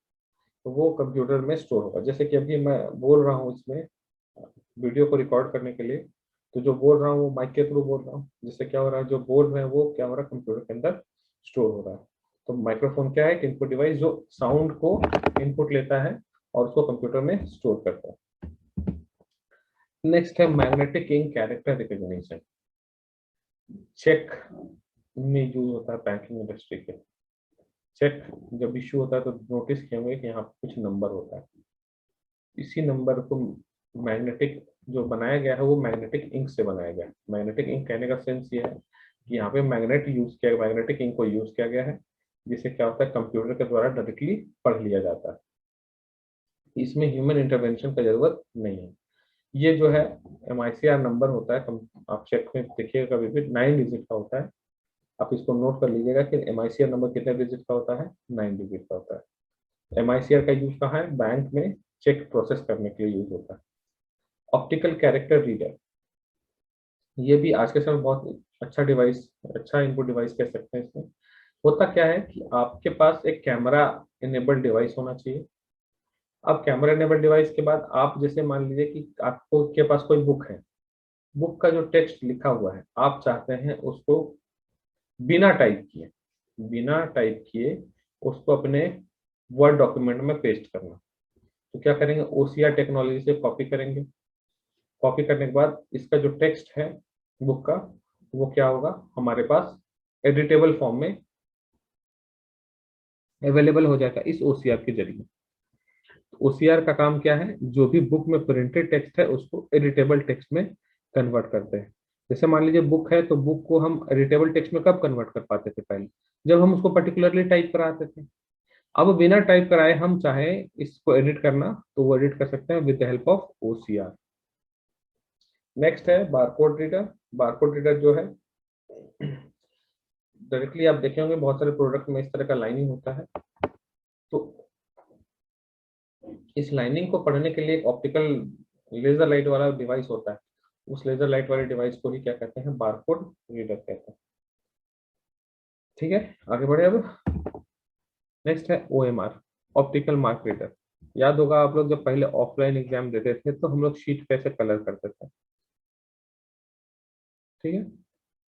तो वो कंप्यूटर में स्टोर होगा। जैसे कि अभी मैं बोल रहा हूँ इसमें वीडियो को रिकॉर्ड करने के लिए, तो जो बोल रहा हूँ वो माइक के थ्रू बोल रहा हूँ, जिससे क्या हो रहा है, जो बोल रहे हैं वो क्या हो रहा है, कंप्यूटर के अंदर स्टोर हो रहा है। तो माइक्रोफोन क्या है? एक इनपुट डिवाइस जो साउंड को इनपुट लेता है और उसको कंप्यूटर में स्टोर करता है। नेक्स्ट है magnetic ink character recognition. Cheque में यूज होता है बैंकिंग इंडस्ट्री के। चेक जब इश्यू होता है तो नोटिस किए होंगे कि यहाँ पे कुछ नंबर होता है, इसी नंबर को मैग्नेटिक जो बनाया गया है वो मैग्नेटिक इंक से बनाया गया है। मैग्नेटिक इंक कहने का सेंस ये है कि यहाँ पे मैग्नेटिक इंक को यूज किया गया है, जिससे क्या होता है, कंप्यूटर के द्वारा डायरेक्टली पढ़ लिया जाता है, इसमें ह्यूमन इंटरवेंशन का जरूरत नहीं है। ये जो है MICR नंबर होता है, आप चेक में देखिएगा कभी भी 9 डिजिट का होता है। आप इसको नोट कर लीजिएगा कि MICR नंबर कितने डिजिट का होता है, 9 डिजिट का होता है। MICR का यूज कहाँ है? बैंक में चेक प्रोसेस करने के लिए यूज होता है। ऑप्टिकल कैरेक्टर रीडर, ये भी आज के समय बहुत अच्छा डिवाइस, अच्छा इनपुट डिवाइस कह सकते हैं। इसमें होता क्या है कि आपके पास एक कैमरा इनेबल्ड डिवाइस होना चाहिए। अब कैमरा इनेबल्ड डिवाइस के बाद आप जैसे मान लीजिए कि आपको के पास कोई बुक है, बुक का जो टेक्स्ट लिखा हुआ है आप चाहते हैं उसको बिना टाइप किए उसको अपने वर्ड डॉक्यूमेंट में पेस्ट करना। तो क्या करेंगे, ओसीआर टेक्नोलॉजी से कॉपी करेंगे। कॉपी करने के बाद इसका जो टेक्स्ट है बुक का, वो क्या होगा, हमारे पास एडिटेबल फॉर्म में अवेलेबल हो जाएगा इस ओसीआर के जरिए। ओसीआर का काम क्या है, जो भी बुक में प्रिंटेड टेक्स्ट है उसको एडिटेबल टेक्स्ट में कन्वर्ट करते हैं। जैसे मान लीजिए बुक है, तो बुक को हम एडिटेबल टेक्स्ट में कब कन्वर्ट कर पाते थे, पहले जब हम उसको पर्टिकुलरली टाइप कराते थे। अब बिना टाइप कराए हम चाहे इसको एडिट करना तो वो एडिट कर सकते हैं with the help of OCR. Next है बारकोड रीडर। बारकोड रीडर जो है, डायरेक्टली आप देखे होंगे बहुत सारे प्रोडक्ट में इस तरह का लाइनिंग होता है। तो इस लाइनिंग को पढ़ने के लिए एक ऑप्टिकल लेजर लाइट वाला डिवाइस होता है। उस लेजर लाइट वाले डिवाइस को ही क्या कहते हैं, बारकोड रीडर कहते हैं। ठीक है, आगे बढ़े अब। नेक्स्ट है ओएमआर, ऑप्टिकल मार्क रीडर। याद होगा आप लोग जब पहले ऑफलाइन एग्जाम देते थे तो हम लोग शीट पे से कलर करते थे। ठीक है,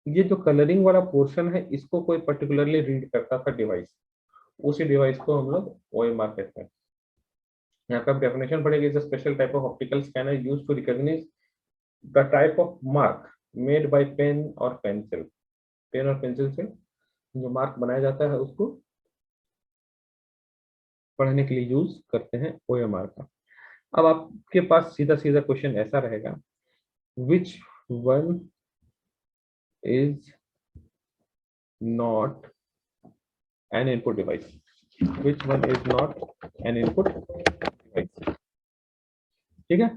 ये जो कलरिंग वाला पोर्शन है इसको कोई पर्टिकुलरली रीड करता था डिवाइस, उसी डिवाइस को हम लोग ओएमआर कहते हैं। यहाँ पे आप डेफिनेशन पढ़ेंगे, is a special type of optical scanner used to recognize the type of mark made by pen और पेंसिल। पेन और पेंसिल से जो मार्क बनाया जाता है उसको पढ़ने के लिए यूज करते हैं ओएमआर का। अब आपके पास सीधा सीधा क्वेश्चन ऐसा रहेगा, which one is not an input device, which one is not an input device. ठीक है,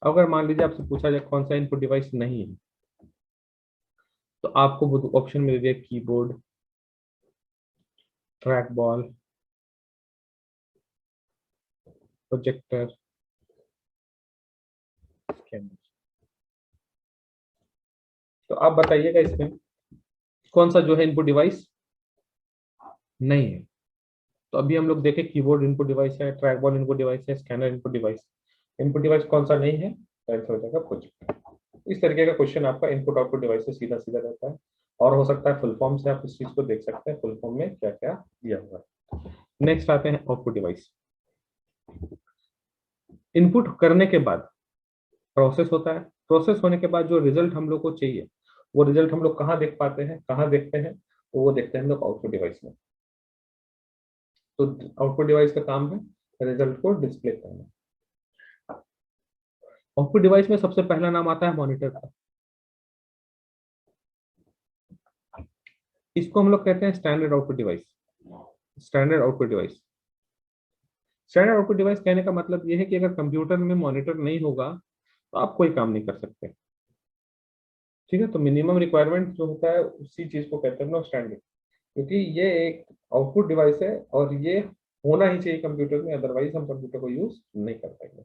अगर मान लीजिए आपसे पूछा जाए कौन सा इनपुट डिवाइस नहीं है, तो आपको वो ऑप्शन मिल गया, keyboard, track ball, projector, scanner. तो आप बताइएगा इसमें कौन सा जो है इनपुट डिवाइस नहीं है। तो अभी हम लोग देखें, कीबोर्ड इनपुट डिवाइस है, ट्रैक बॉल इनपुट डिवाइस है, scanner input device. Input device कौन सा नहीं है, आंसर हो जाएगा प्रोजेक्टर। इस तरीके का क्वेश्चन आपका इनपुट आउटपुट डिवाइस से सीधा सीधा रहता है, और हो सकता है फुल फॉर्म से आप इस चीज को देख सकते हैं, फुल फॉर्म में क्या क्या दिया हुआ है। नेक्स्ट आते हैं आउटपुट डिवाइस। इनपुट करने के बाद प्रोसेस होता है, प्रोसेस होने के बाद जो रिजल्ट हम लोग को चाहिए वो रिजल्ट हम लोग कहाँ देख पाते हैं, कहाँ देखते हैं, तो वो देखते हैं हम लोग आउटपुट डिवाइस में। तो आउटपुट डिवाइस का काम है रिजल्ट को डिस्प्ले करना। आउटपुट डिवाइस में सबसे पहला नाम आता है मॉनिटर का। इसको हम लोग कहते हैं standard output device. Standard output device, standard output device कहने का मतलब ये है कि अगर कंप्यूटर में मॉनिटर नहीं होगा तो आप कोई काम नहीं कर सकते। ठीक है, तो मिनिमम रिक्वायरमेंट जो होता है उसी चीज को कहते हैं हम लोग स्टैंडर्ड, क्योंकि ये एक आउटपुट डिवाइस है और ये होना ही चाहिए कंप्यूटर में, अदरवाइज हम कंप्यूटर को यूज नहीं कर पाएंगे।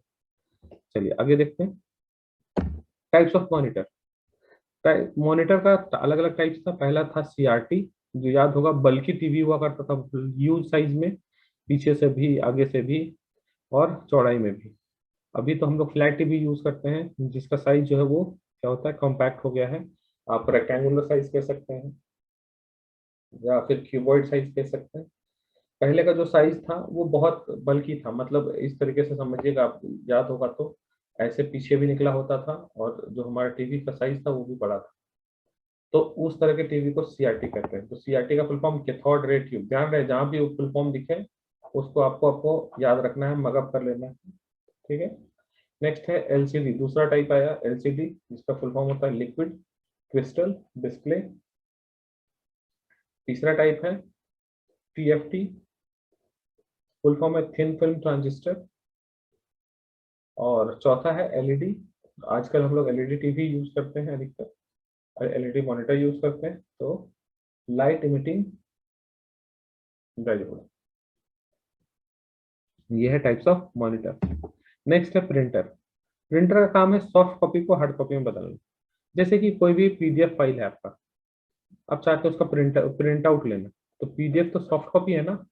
चलिए आगे देखते हैं, टाइप्स ऑफ मॉनिटर। मॉनिटर का अलग अलग टाइप्स था। पहला था सीआरटी, जो याद होगा बल्कि टीवी हुआ करता था, ह्यूज साइज में, पीछे से भी आगे से भी और चौड़ाई में भी। अभी तो हम लोग फ्लैट टीवी यूज करते हैं जिसका साइज जो है वो क्या होता है, कॉम्पैक्ट हो गया है। आप रेक्टेंगुलर साइज कह सकते हैं या फिर क्यूबॉइड साइज कह सकते हैं। पहले का जो साइज था वो बहुत बल्कि था, मतलब इस तरीके से समझिएगा, आप याद होगा तो ऐसे पीछे भी निकला होता था और जो हमारा टीवी का साइज था वो भी बड़ा था। तो उस तरह के टीवी को सीआरटी कहते हैं। तो सीआरटी का full form cathode ray tube, ध्यान रहे जहां भी फुल फॉर्म दिखे उसको आपको याद रखना है, मगअप कर लेना है। ठीक है, नेक्स्ट है एलसीडी, दूसरा टाइप आया एलसीडी, जिसका फुल फॉर्म होता है लिक्विड क्रिस्टल डिस्प्ले। तीसरा टाइप है टीएफटी, फुल फॉर्म है थिन फिल्म ट्रांजिस्टर। और चौथा है एलईडी, आजकल हम लोग एलईडी टीवी यूज करते हैं अधिकतर, और एलईडी मॉनिटर यूज करते हैं। तो लाइट इमिटिंग डायोड, ये है टाइप्स ऑफ मॉनिटर। नेक्स्ट है प्रिंटर। प्रिंटर का काम है सॉफ्ट कॉपी को हार्ड कॉपी में बदलना। जैसे कि कोई भी पीडीएफ फाइल है आपका, आप चाहते हो उसका प्रिंट आउट लेना, तो पीडीएफ तो सॉफ्ट कॉपी है ना,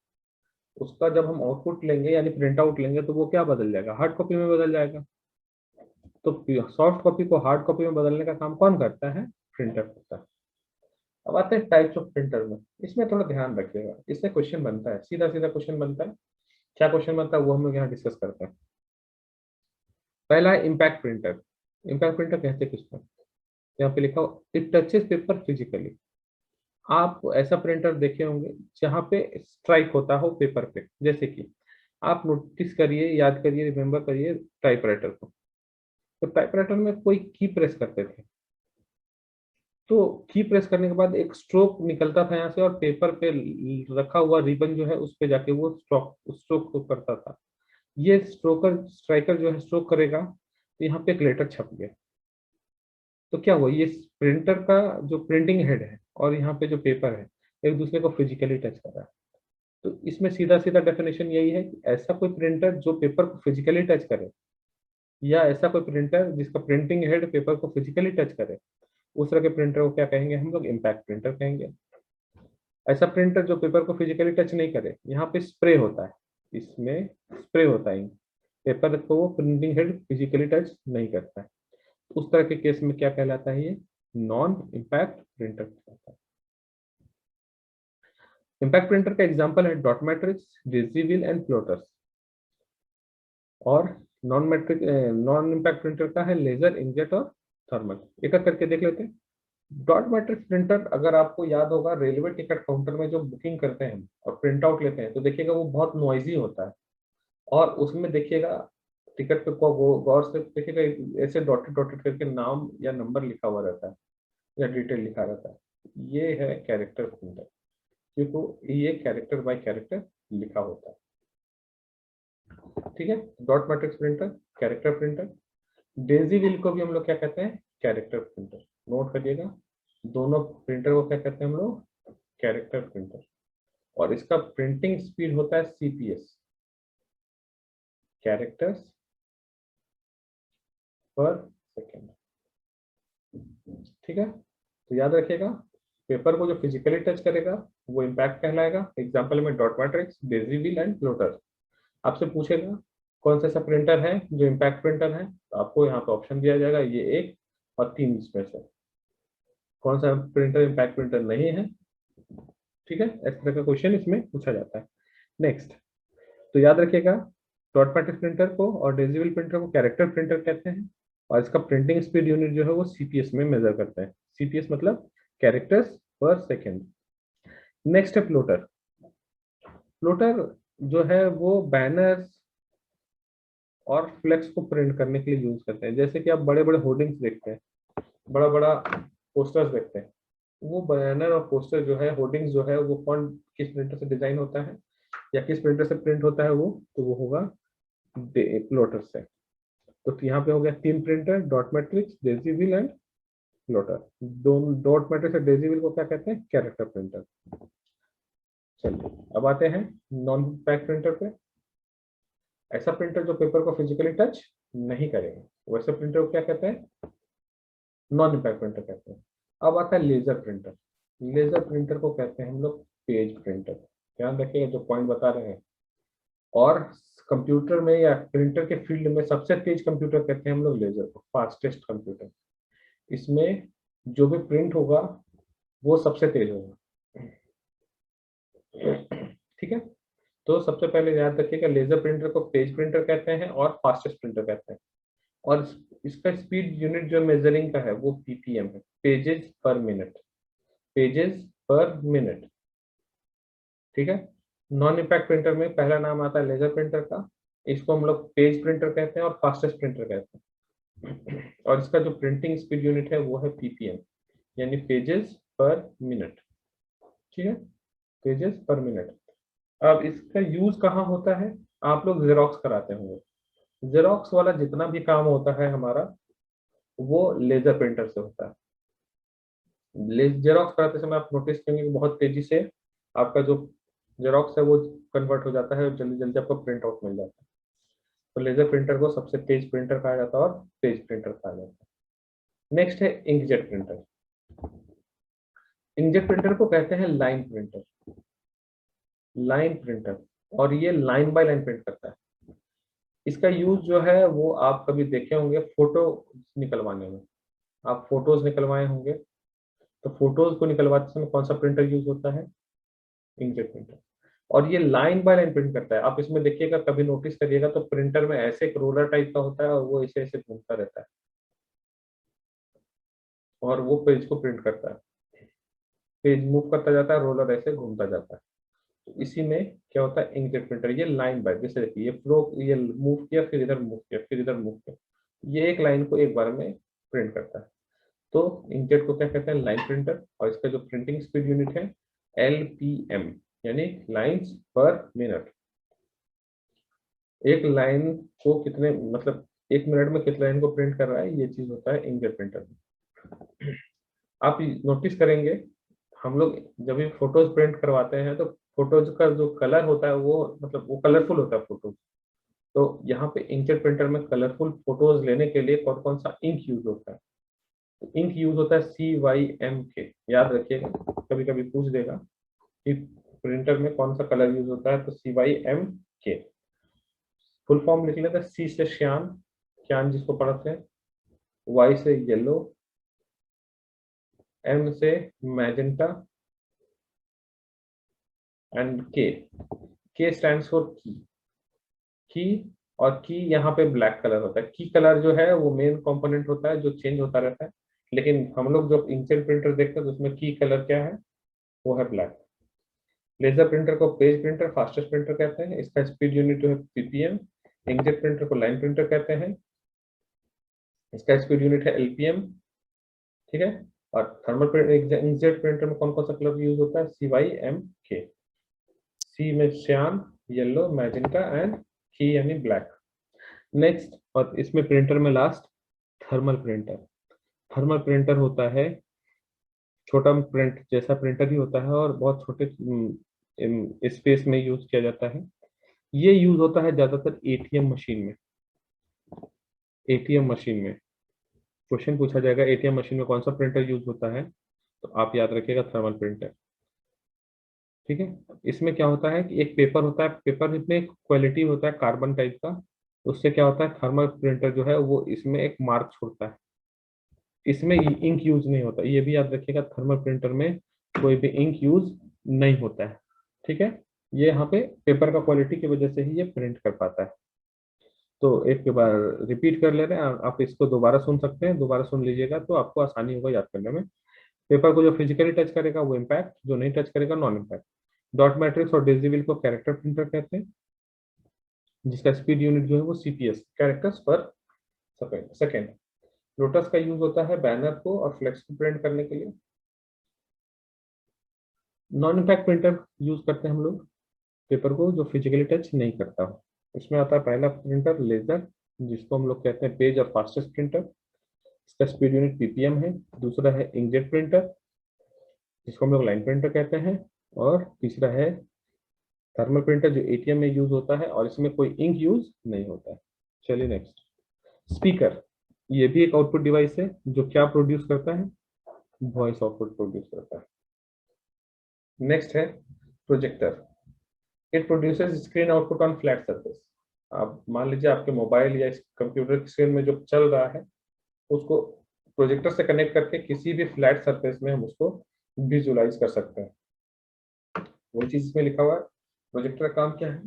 उसका जब हम आउटपुट लेंगे यानी प्रिंट आउट लेंगे तो वो क्या बदल जाएगा, हार्ड कॉपी में बदल जाएगा। तो सॉफ्ट कॉपी को हार्ड कॉपी में बदलने का काम कौन करता है, प्रिंटर करता है। अब आते हैं टाइप्स ऑफ प्रिंटर में। इसमें थोड़ा ध्यान रखिएगा, इससे क्वेश्चन बनता है, सीधा सीधा क्वेश्चन बनता है। क्या क्वेश्चन बनता है वो हम लोग यहाँ डिस्कस करते हैं। पहला है इम्पैक्ट प्रिंटर। इम्पैक्ट प्रिंटर कहते हैं किसको, यहाँ पे लिखा हो इट टचेस पेपर फिजिकली। आप ऐसा प्रिंटर देखे होंगे जहाँ पे स्ट्राइक होता हो पेपर पे, जैसे कि आप नोटिस करिए, याद करिए, रिमेम्बर करिए टाइपराइटर को। तो टाइपराइटर में कोई की प्रेस करते थे, तो की प्रेस करने के बाद एक स्ट्रोक निकलता था यहाँ से, और पेपर पे रखा हुआ रिबन जो है उस पे जाके वो स्ट्रोक को करता था। ये स्ट्रोकर स्ट्राइकर जो है स्ट्रोक करेगा, तो यहाँ पे एक लेटर छप गया। तो क्या हुआ, ये प्रिंटर का जो प्रिंटिंग हेड है और यहाँ पे जो पेपर है एक दूसरे को फिजिकली टच कर रहा है। तो इसमें सीधा सीधा डेफिनेशन यही है कि ऐसा कोई प्रिंटर जो पेपर को फिजिकली टच करे, या ऐसा कोई प्रिंटर जिसका प्रिंटिंग हेड पेपर को फिजिकली टच करे, उस तरह के प्रिंटर को क्या कहेंगे, हम लोग इम्पैक्ट प्रिंटर कहेंगे। ऐसा प्रिंटर जो पेपर को फिजिकली टच नहीं करे, यहाँ पे स्प्रे होता है, इसमें स्प्रे होता है, पेपर को वो प्रिंटिंग हेड फिजिकली टच नहीं करता है, उस तरह के केस में क्या कहलाता है, ये नॉन इम्पैक्ट प्रिंटर कहलाता है। इम्पैक्ट प्रिंटर का एग्जांपल है dot matrix, daisy wheel and plotters. और नॉन इम्पैक्ट प्रिंटर का है लेजर, इंकजेट और थर्मल। एक एक करके देख लेते हैं। डॉट मैट्रिक्स प्रिंटर, अगर आपको याद होगा रेलवे टिकट काउंटर में जो बुकिंग करते हैं और प्रिंट आउट लेते हैं, तो देखिएगा वो बहुत नॉइजी होता है। और उसमें देखिएगा टिकट पे को गौर से देखिएगा, ऐसे डॉटेड डॉटेड करके नाम या नंबर लिखा हुआ रहता है या डिटेल लिखा रहता है। ये है कैरेक्टर प्रिंटर, क्योंकि ये कैरेक्टर बाय कैरेक्टर लिखा होता है। ठीक है, dot matrix printer, character printer. Daisy wheel को भी हम लोग क्या कहते हैं, कैरेक्टर प्रिंटर। नोट करिएगा, दोनों प्रिंटर को क्या कहते हैं हम लोग, कैरेक्टर प्रिंटर। और इसका प्रिंटिंग स्पीड होता है सीपीएस, कैरेक्टर्स पर सेकेंड। ठीक है, तो याद रखिएगा, पेपर को जो फिजिकली टच करेगा वो इम्पैक्ट कहलाएगा। एग्जाम्पल में dot matrix, Daisy wheel and plotter. आपसे पूछेगा कौन सा ऐसा प्रिंटर है जो इम्पैक्ट प्रिंटर है, तो आपको यहाँ पे ऑप्शन दिया जाएगा, ये एक और तीन इसमें से कौन सा प्रिंटर इम्पैक्ट प्रिंटर नहीं है। ठीक है, इस तरह का क्वेश्चन इसमें पूछा जाता है। नेक्स्ट, तो याद रखिएगा, डॉट मैट्रिक्स प्रिंटर को और डेजिबल प्रिंटर को कैरेक्टर प्रिंटर कहते हैं, और इसका प्रिंटिंग स्पीड यूनिट जो है वो सीपीएस में मेजर करते हैं। सीपीएस मतलब कैरेक्टर्स पर सेकेंड। नेक्स्ट है प्लोटर। प्लोटर जो है वो बैनर्स और फ्लेक्स को प्रिंट करने के लिए यूज करते हैं। जैसे कि आप बड़े बड़े होर्डिंग्स देखते हैं, बड़ा बड़ा पोस्टर्स देखते हैं, वो बैनर और पोस्टर जो है, होर्डिंग्स जो है, वो कौन किस प्रिंटर से डिजाइन होता है या किस प्रिंटर से प्रिंट होता है, वो तो वो होगा प्लोटर से। तो यहाँ पे हो गया तीन printer, dot matrix, daisy wheel and plotter. दोनों डॉट मैट्रिक्स और डेजीविल को क्या कहते हैं, कैरेक्टर प्रिंटर। चलिए अब आते हैं नॉन पैक प्रिंटर पे। ऐसा प्रिंटर जो पेपर को फिजिकली टच नहीं करेगा, वैसे प्रिंटर को क्या कहते हैं, नॉन इम्पैक्ट प्रिंटर कहते हैं। अब आता है लेजर प्रिंटर। लेजर प्रिंटर को कहते हैं हम लोग पेज प्रिंटर। ध्यान रखिएगा जो पॉइंट बता रहे हैं। और कंप्यूटर में या प्रिंटर के फील्ड में सबसे तेज कंप्यूटर कहते हैं हम लोग लेजर को, फास्टेस्ट कंप्यूटर। इसमें जो भी प्रिंट होगा वो सबसे तेज होगा। ठीक है, तो सबसे पहले याद रखिएगा, लेजर प्रिंटर को पेज प्रिंटर कहते हैं और फास्टेस्ट प्रिंटर कहते हैं। और इसका स्पीड यूनिट जो मेजरिंग का है वो पीपीएम है, पेजेस पर मिनट, पेजेस पर मिनट। ठीक है, नॉन इम्पैक्ट प्रिंटर में पहला नाम आता है लेजर प्रिंटर का, इसको हम लोग पेज प्रिंटर कहते हैं और फास्टेस्ट प्रिंटर कहते हैं। और इसका जो प्रिंटिंग स्पीड यूनिट है वो है पीपीएम, यानी पेजेस पर मिनट। ठीक है, पेजेस पर मिनट। अब इसका यूज कहाँ होता है, आप लोग जेरोक्स कराते होंगे। जेरोक्स वाला जितना भी काम होता है हमारा, वो लेजर प्रिंटर से होता है। जेरोक्स कराते समय आप नोटिस करेंगे कि बहुत तेजी से आपका जो जेरोक्स है वो कन्वर्ट हो जाता है और जल्दी जल्दी आपको प्रिंट आउट मिल जाता है। तो लेजर प्रिंटर को सबसे तेज प्रिंटर कहा जाता है और तेज प्रिंटर कहा जाता है। नेक्स्ट है इंकजेट प्रिंटर। इंकजेट प्रिंटर को कहते हैं लाइन प्रिंटर, लाइन प्रिंटर, और ये लाइन बाय लाइन प्रिंट करता है। इसका यूज जो है वो आप कभी देखे होंगे फोटो निकलवाने में, आप फोटोज निकलवाए होंगे, तो फोटोज को निकलवाते समय कौन सा प्रिंटर यूज होता है? Inkjet printer. और ये लाइन बाय लाइन प्रिंट करता है। आप इसमें देखिएगा, कभी नोटिस करिएगा तो प्रिंटर में ऐसे एक रोलर टाइप का होता है और वो ऐसे ऐसे घूमता रहता है और वो पेज को प्रिंट करता है। पेज मूव करता जाता है, रोलर ऐसे घूमता जाता है। तो इसी में क्या होता है, इंकजेट प्रिंटर ये लाइन बाय, जैसे देखिए ये फ्लो, ये मूव किया फिर इधर मूव किया फिर इधर मूव किया, ये एक लाइन को एक बार में प्रिंट करता है। तो इंकजेट को क्या कहते हैं? Line printer. और इसका जो प्रिंटिंग स्पीड यूनिट है LPM, यानी लाइंस पर मिनट। एक लाइन को कितने, मतलब एक मिनट में कितने लाइन को प्रिंट कर रहा है, ये चीज होता है इंकजेट प्रिंटर में। आप नोटिस करेंगे, हम लोग जब भी फोटोज प्रिंट करवाते हैं तो फोटोज का जो कलर होता है वो, मतलब वो कलरफुल होता है फोटोज। तो यहाँ पे इंकजेट प्रिंटर में कलरफुल फोटोज लेने के लिए कौन कौन सा इंक यूज होता है? तो इंक यूज होता है CYMK, याद रखिएगा, कभी कभी पूछ देगा कि प्रिंटर में कौन सा कलर यूज होता है, तो CYMK। फुल फॉर्म लिख लेते हैं। C से श्यान, क्यान जिसको पढ़ते हैं, Y से येलो, M से magenta, and K stands for की। और की यहाँ पे ब्लैक कलर होता है। की कलर जो है वो मेन कंपोनेंट होता है जो चेंज होता रहता है, लेकिन हम लोग जब इंकजेट प्रिंटर देखते हैं तो उसमें की कलर क्या है? वो है ब्लैक। लेजर प्रिंटर को पेज प्रिंटर, फास्टेस्ट प्रिंटर कहते हैं। इसका स्पीड यूनिट जो है PPM। इंकजेट प्रिंटर को लाइन प्रिंटर कहते हैं, इसका स्पीड यूनिट है LPM। ठीक है। और थर्मल इंकजेट प्रिंटर में कौन कौन सा कलर यूज होता है? CYMK। सी में श्यान, येलो, मैजेंटा एंड की यानी ब्लैक। नेक्स्ट, और इसमें प्रिंटर में last, thermal printer. Thermal printer होता है छोटा प्रिंट जैसा प्रिंटर ही होता है और बहुत छोटे स्पेस में यूज किया जाता है। ये यूज होता है ज्यादातर ATM मशीन में। ATM मशीन में क्वेश्चन पूछा जाएगा ATM मशीन में कौन सा प्रिंटर यूज होता है, तो आप याद रखिएगा थर्मल प्रिंटर। ठीक है। इसमें क्या होता है कि एक पेपर होता है, पेपर में क्वालिटी होता है कार्बन टाइप का, उससे क्या होता है, थर्मल प्रिंटर जो है वो इसमें एक मार्क छोड़ता है। इसमें इंक यूज नहीं होता, ये भी याद रखिएगा, थर्मल प्रिंटर में कोई भी इंक यूज नहीं होता है। ठीक है। ये यहाँ पे पेपर का क्वालिटी की वजह से ही ये प्रिंट कर पाता है। तो एक बार रिपीट कर ले रहे हैं, आप इसको दोबारा सुन सकते हैं, दोबारा सुन लीजिएगा तो आपको आसानी होगा याद करने में। पेपर को जो फिजिकली टच करेगा वो इम्पैक्ट, जो नहीं टच करेगा नॉन इम्पैक्ट। डॉट मैट्रिक्स और डेजिबल को कैरेक्टर प्रिंटर कहते हैं, जिसका स्पीड यूनिट जो है वो CPS, कैरेक्टर्स पर सेकेंड। लोटस का यूज होता है बैनर को और फ्लेक्स को प्रिंट करने के लिए। नॉन इम्पैक्ट प्रिंटर यूज करते हैं हम लोग पेपर को जो फिजिकली टच नहीं करता हो। इसमें आता है पहला प्रिंटर लेजर, जिसको हम लोग कहते हैं पेज और फास्टेस्ट प्रिंटर, इसका स्पीड यूनिट PPM है। दूसरा है इंकजेट प्रिंटर, जिसको हम लोग लाइन प्रिंटर कहते हैं। और तीसरा है थर्मल प्रिंटर, जो ATM में यूज होता है और इसमें कोई इंक यूज नहीं होता है। चलिए नेक्स्ट, स्पीकर। ये भी एक आउटपुट डिवाइस है जो क्या प्रोड्यूस करता है? वॉइस आउटपुट प्रोड्यूस करता है। नेक्स्ट है projector. It produces screen output on flat surface. आप मान लीजिए आपके मोबाइल या इस कंप्यूटर की स्क्रीन में जो चल रहा है उसको प्रोजेक्टर से कनेक्ट करके किसी भी फ्लैट सरफेस में हम उसको विजुलाइज कर सकते हैं। वो चीज इसमें लिखा हुआ है। प्रोजेक्टर का काम क्या है?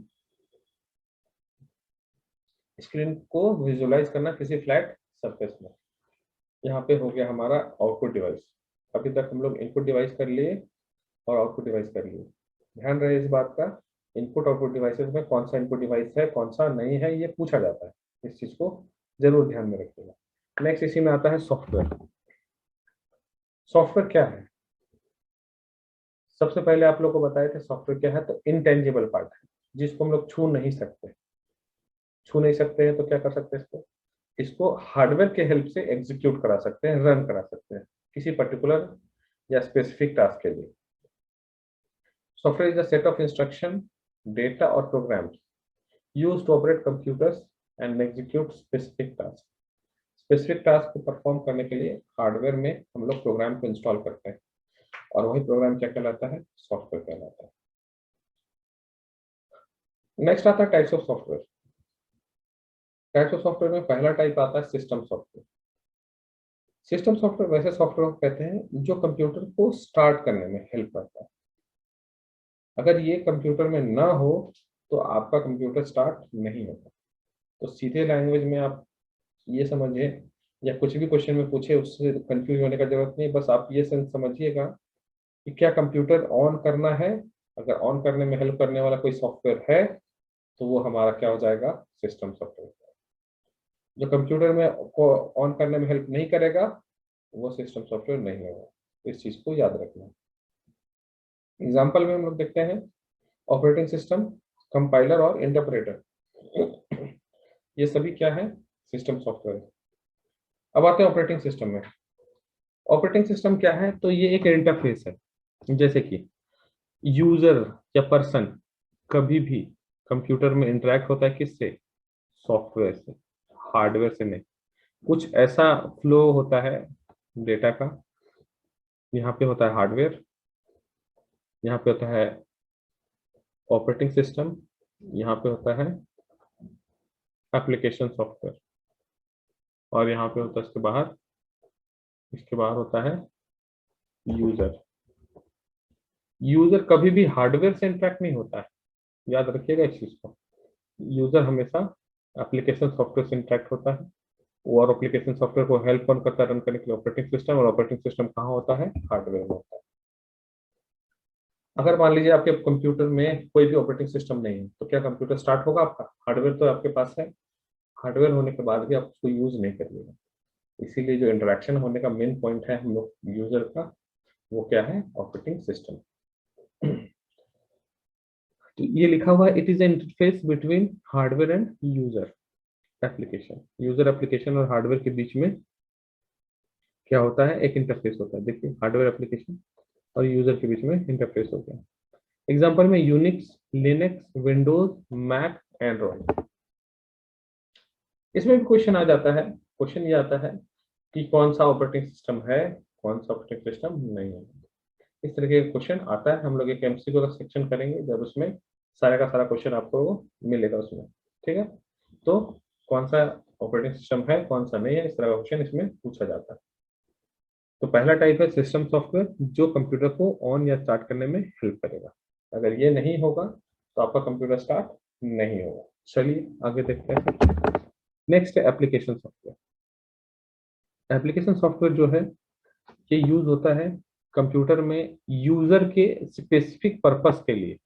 स्क्रीन को विजुलाइज करना किसी फ्लैट सरफेस में। यहाँ पे हो गया हमारा आउटपुट डिवाइस। अभी तक हम लोग इनपुट डिवाइस कर लिए और आउटपुट डिवाइस कर लिए। ध्यान रहे इस बात का, इनपुट आउटपुट डिवाइसेस में कौन सा इनपुट डिवाइस है कौन सा नहीं है ये पूछा जाता है, इस चीज को जरूर ध्यान में रखिएगा। नेक्स्ट इसी में आता है सॉफ्टवेयर। सॉफ्टवेयर क्या है? सबसे पहले आप लोग को बताए थे सॉफ्टवेयर क्या है, तो इनटेंजिबल पार्ट है जिसको हम लोग छू नहीं सकते। छू नहीं सकते हैं तो क्या कर सकते हैं? इसको इसको हार्डवेयर के हेल्प से एग्जीक्यूट करा सकते हैं, रन करा सकते हैं किसी पर्टिकुलर या स्पेसिफिक टास्क के लिए। Software is a set of instruction, data और programs used to operate computers and execute specific task. Specific task को परफॉर्म करने के लिए हार्डवेयर में हम लोग प्रोग्राम को इंस्टॉल करते हैं और वही प्रोग्राम क्या कहलाता है, सॉफ्टवेयर कहलाता है। नेक्स्ट आता है types of software. Types of software में पहला टाइप आता है सिस्टम सॉफ्टवेयर। सिस्टम सॉफ्टवेयर वैसे सॉफ्टवेयर को कहते हैं जो कंप्यूटर को स्टार्ट करने में हेल्प करता है। अगर ये कंप्यूटर में ना हो तो आपका कंप्यूटर स्टार्ट नहीं होता। तो सीधे लैंग्वेज में आप ये समझिए, या कुछ भी क्वेश्चन में पूछे उससे कंफ्यूज होने का जरूरत नहीं, बस आप ये समझिएगा कि क्या कंप्यूटर ऑन करना है। अगर ऑन करने में हेल्प करने वाला कोई सॉफ्टवेयर है तो वो हमारा क्या हो जाएगा, सिस्टम सॉफ्टवेयर। जो कंप्यूटर में को ऑन करने में हेल्प नहीं करेगा वो सिस्टम सॉफ्टवेयर नहीं होगा। इस चीज को याद रखना। एग्जाम्पल में हम लोग देखते हैं ऑपरेटिंग सिस्टम, कंपाइलर और इंटरप्रेटर। ये सभी क्या है, सिस्टम सॉफ्टवेयर। अब आते हैं ऑपरेटिंग सिस्टम में। ऑपरेटिंग सिस्टम क्या है, तो ये एक इंटरफेस है। जैसे कि यूजर या पर्सन कभी भी कंप्यूटर में इंटरेक्ट होता है किससे, सॉफ्टवेयर से, हार्डवेयर से नहीं। कुछ ऐसा फ्लो होता है डेटा का, यहाँ पे होता है हार्डवेयर, यहाँ पे होता है ऑपरेटिंग सिस्टम, यहाँ पे होता है एप्लीकेशन सॉफ्टवेयर, और यहाँ पे होता है इसके बाहर होता है यूजर। यूजर कभी भी हार्डवेयर से इंटरेक्ट नहीं होता है, याद रखिएगा इस चीज को। यूजर हमेशा एप्लीकेशन सॉफ्टवेयर से इंटरेक्ट होता है, और एप्लीकेशन सॉफ्टवेयर को हेल्प कौन करता है रन करने के लिए, ऑपरेटिंग सिस्टम। और ऑपरेटिंग सिस्टम कहाँ होता है, हार्डवेयर में होता है। अगर मान लीजिए आपके कंप्यूटर में कोई भी ऑपरेटिंग सिस्टम नहीं है तो क्या कंप्यूटर स्टार्ट होगा आपका, हार्डवेयर तो आपके पास है, हार्डवेयर होने के बाद भी आप उसको यूज नहीं करिएगा। इसीलिए जो इंटरेक्शन होने का मेन पॉइंट है हम लोग यूजर का, वो क्या है, ऑपरेटिंग सिस्टम। तो ये लिखा हुआ है, it is interface between hardware and user application. User application और हार्डवेयर के बीच में क्या होता है, एक इंटरफेस होता है। देखिए हार्डवेयर एप्लीकेशन और यूजर के बीच में इंटरफेस हो गया। एग्जांपल में Unix, Linux, Windows, Mac, Android. इसमें भी क्वेश्चन आ जाता है, क्वेश्चन ये आता है कि कौन सा ऑपरेटिंग सिस्टम है, कौन सा ऑपरेटिंग सिस्टम नहीं है। इस तरीके का क्वेश्चन आता है। हम लोग एक एमसीक्यू का सेक्शन करेंगे जब उसमें सारा का सारा क्वेश्चन आपको मिलेगा उसमें, ठीक है। तो कौन सा ऑपरेटिंग सिस्टम है, कौन सा नहीं है, इस तरह का क्वेश्चन इसमें पूछा जाता है। तो पहला टाइप है सिस्टम सॉफ्टवेयर, जो कंप्यूटर को ऑन या स्टार्ट करने में हेल्प करेगा। अगर ये नहीं होगा तो आपका कंप्यूटर स्टार्ट नहीं होगा। चलिए आगे देखते हैं। नेक्स्ट है एप्लीकेशन सॉफ्टवेयर। एप्लीकेशन सॉफ्टवेयर जो है ये यूज होता है कंप्यूटर में यूजर के स्पेसिफिक पर्पस के लिए।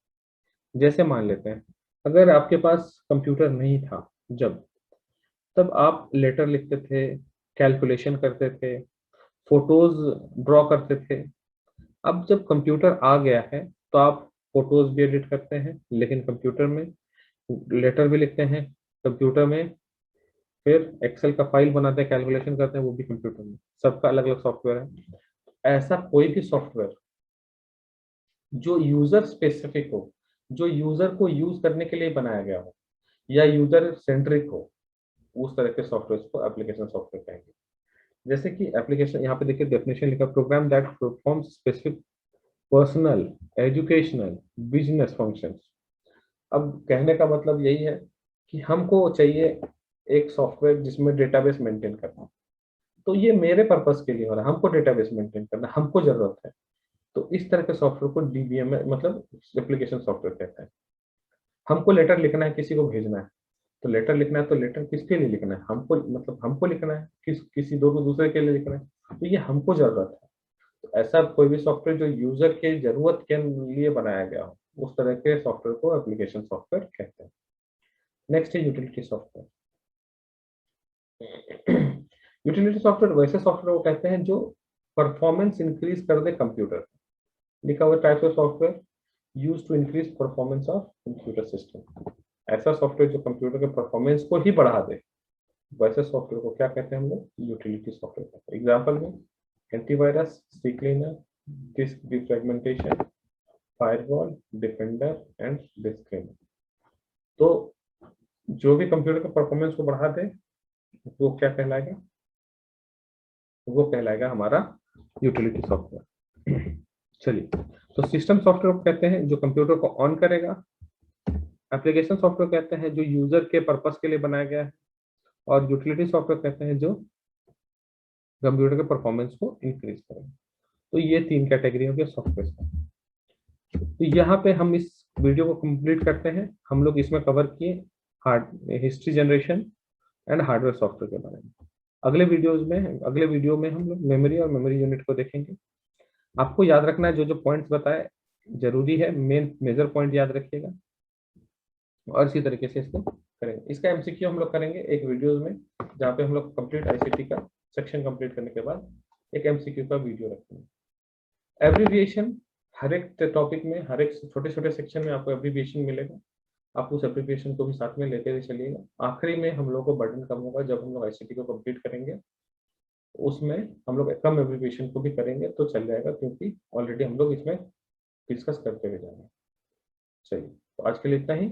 जैसे मान लेते हैं अगर आपके पास कंप्यूटर नहीं था जब, तब आप लेटर लिखते थे, कैलकुलेशन करते थे, फोटोज ड्रॉ करते थे। अब जब कंप्यूटर आ गया है तो आप फोटोज भी एडिट करते हैं लेकिन कंप्यूटर में, लेटर भी लिखते हैं कंप्यूटर में, फिर एक्सेल का फाइल बनाते हैं, कैलकुलेशन करते हैं वो भी कंप्यूटर में। सबका अलग अलग सॉफ्टवेयर है। ऐसा कोई भी सॉफ्टवेयर जो यूजर स्पेसिफिक हो, जो यूजर को यूज करने के लिए बनाया गया हो या यूजर सेंट्रिक हो, उस तरह के सॉफ्टवेयर को एप्लीकेशन सॉफ्टवेयर कहेंगे। जैसे कि एप्लीकेशन, यहाँ पे देखिए डेफिनेशन लिखा, program that perform specific personal, educational, business functions. अब कहने का मतलब यही है कि हमको चाहिए एक सॉफ्टवेयर जिसमें डेटाबेस मेंटेन करना। तो ये मेरे पर्पस के लिए हो रहा है, हमको डेटाबेस मेंटेन करना हमको जरूरत है। तो इस तरह के सॉफ्टवेयर को डीबीएम मतलब एप्लीकेशन सॉफ्टवेयर कहते हैं। हमको लेटर लिखना है, किसी को भेजना है, तो लेटर लिखना है, तो लेटर किसके लिए लिखना है, हमको, मतलब हमको लिखना है, किसी दो दूसरे के लिए लिखना है, तो ये हमको जरूरत है। तो ऐसा कोई भी सॉफ्टवेयर जो यूजर के जरूरत के लिए बनाया गया हो, उस तरह के सॉफ्टवेयर को एप्लीकेशन सॉफ्टवेयर कहते हैं। नेक्स्ट है यूटिलिटी सॉफ्टवेयर। यूटिलिटी सॉफ्टवेयर वैसे सॉफ्टवेयर को कहते हैं जो परफॉर्मेंस इंक्रीज कर दे कंप्यूटर। लिखा हुआ types of software use to increase performance of computer system. ऐसा सॉफ्टवेयर जो कंप्यूटर के परफॉर्मेंस को ही बढ़ा दे, वैसे सॉफ्टवेयर को क्या कहते हैं हम लोग, यूटिलिटी सॉफ्टवेयर कहते हैं। एग्जाम्पल में antivirus, CCleaner, disk defragmentation, firewall, defender and disk cleaner. तो जो भी कंप्यूटर का परफॉर्मेंस को बढ़ा दे वो क्या कहलाएगा, वो कहलाएगा हमारा यूटिलिटी सॉफ्टवेयर। चलिए, तो सिस्टम सॉफ्टवेयर को कहते हैं जो कंप्यूटर को ऑन करेगा, एप्लीकेशन सॉफ्टवेयर कहते हैं जो यूजर के पर्पस के लिए बनाया गया है, और यूटिलिटी सॉफ्टवेयर कहते हैं जो कंप्यूटर के परफॉर्मेंस को इंक्रीज करेगा। तो ये तीन कैटेगरी हो गया सॉफ्टवेयर का। तो यहाँ पे हम इस वीडियो को कंप्लीट करते हैं। हम लोग इसमें कवर किए hard history generation and hardware software के बारे में। अगले वीडियो में हम लोग मेमोरी और मेमोरी यूनिट को देखेंगे। आपको याद रखना है जो जो पॉइंट्स बताए जरूरी है, मेजर पॉइंट याद रखिएगा और इसी तरीके से इसको करेंगे। इसका एमसीक्यू हम लोग करेंगे एक वीडियोज में, जहाँ पे हम लोग कंप्लीट आईसीटी का सेक्शन कंप्लीट करने के बाद एक एमसीक्यू का वीडियो रखेंगे। एब्रिविएशन, हर एक टॉपिक में, हर एक छोटे छोटे सेक्शन में आपको एब्रिविएशन मिलेगा। आप उस एब्रिविएशन को भी साथ में लेते हुए चलिएगा। आखिरी में हम लोग को बर्डन कम होगा जब हम लोग आईसीटी को कंप्लीट करेंगे, उसमें हम लोग कम एब्रिविएशन को भी करेंगे तो चल जाएगा, क्योंकि ऑलरेडी हम लोग इसमें डिस्कस करते हुए जा रहे हैं। चलिए, तो आज के लिए इतना ही।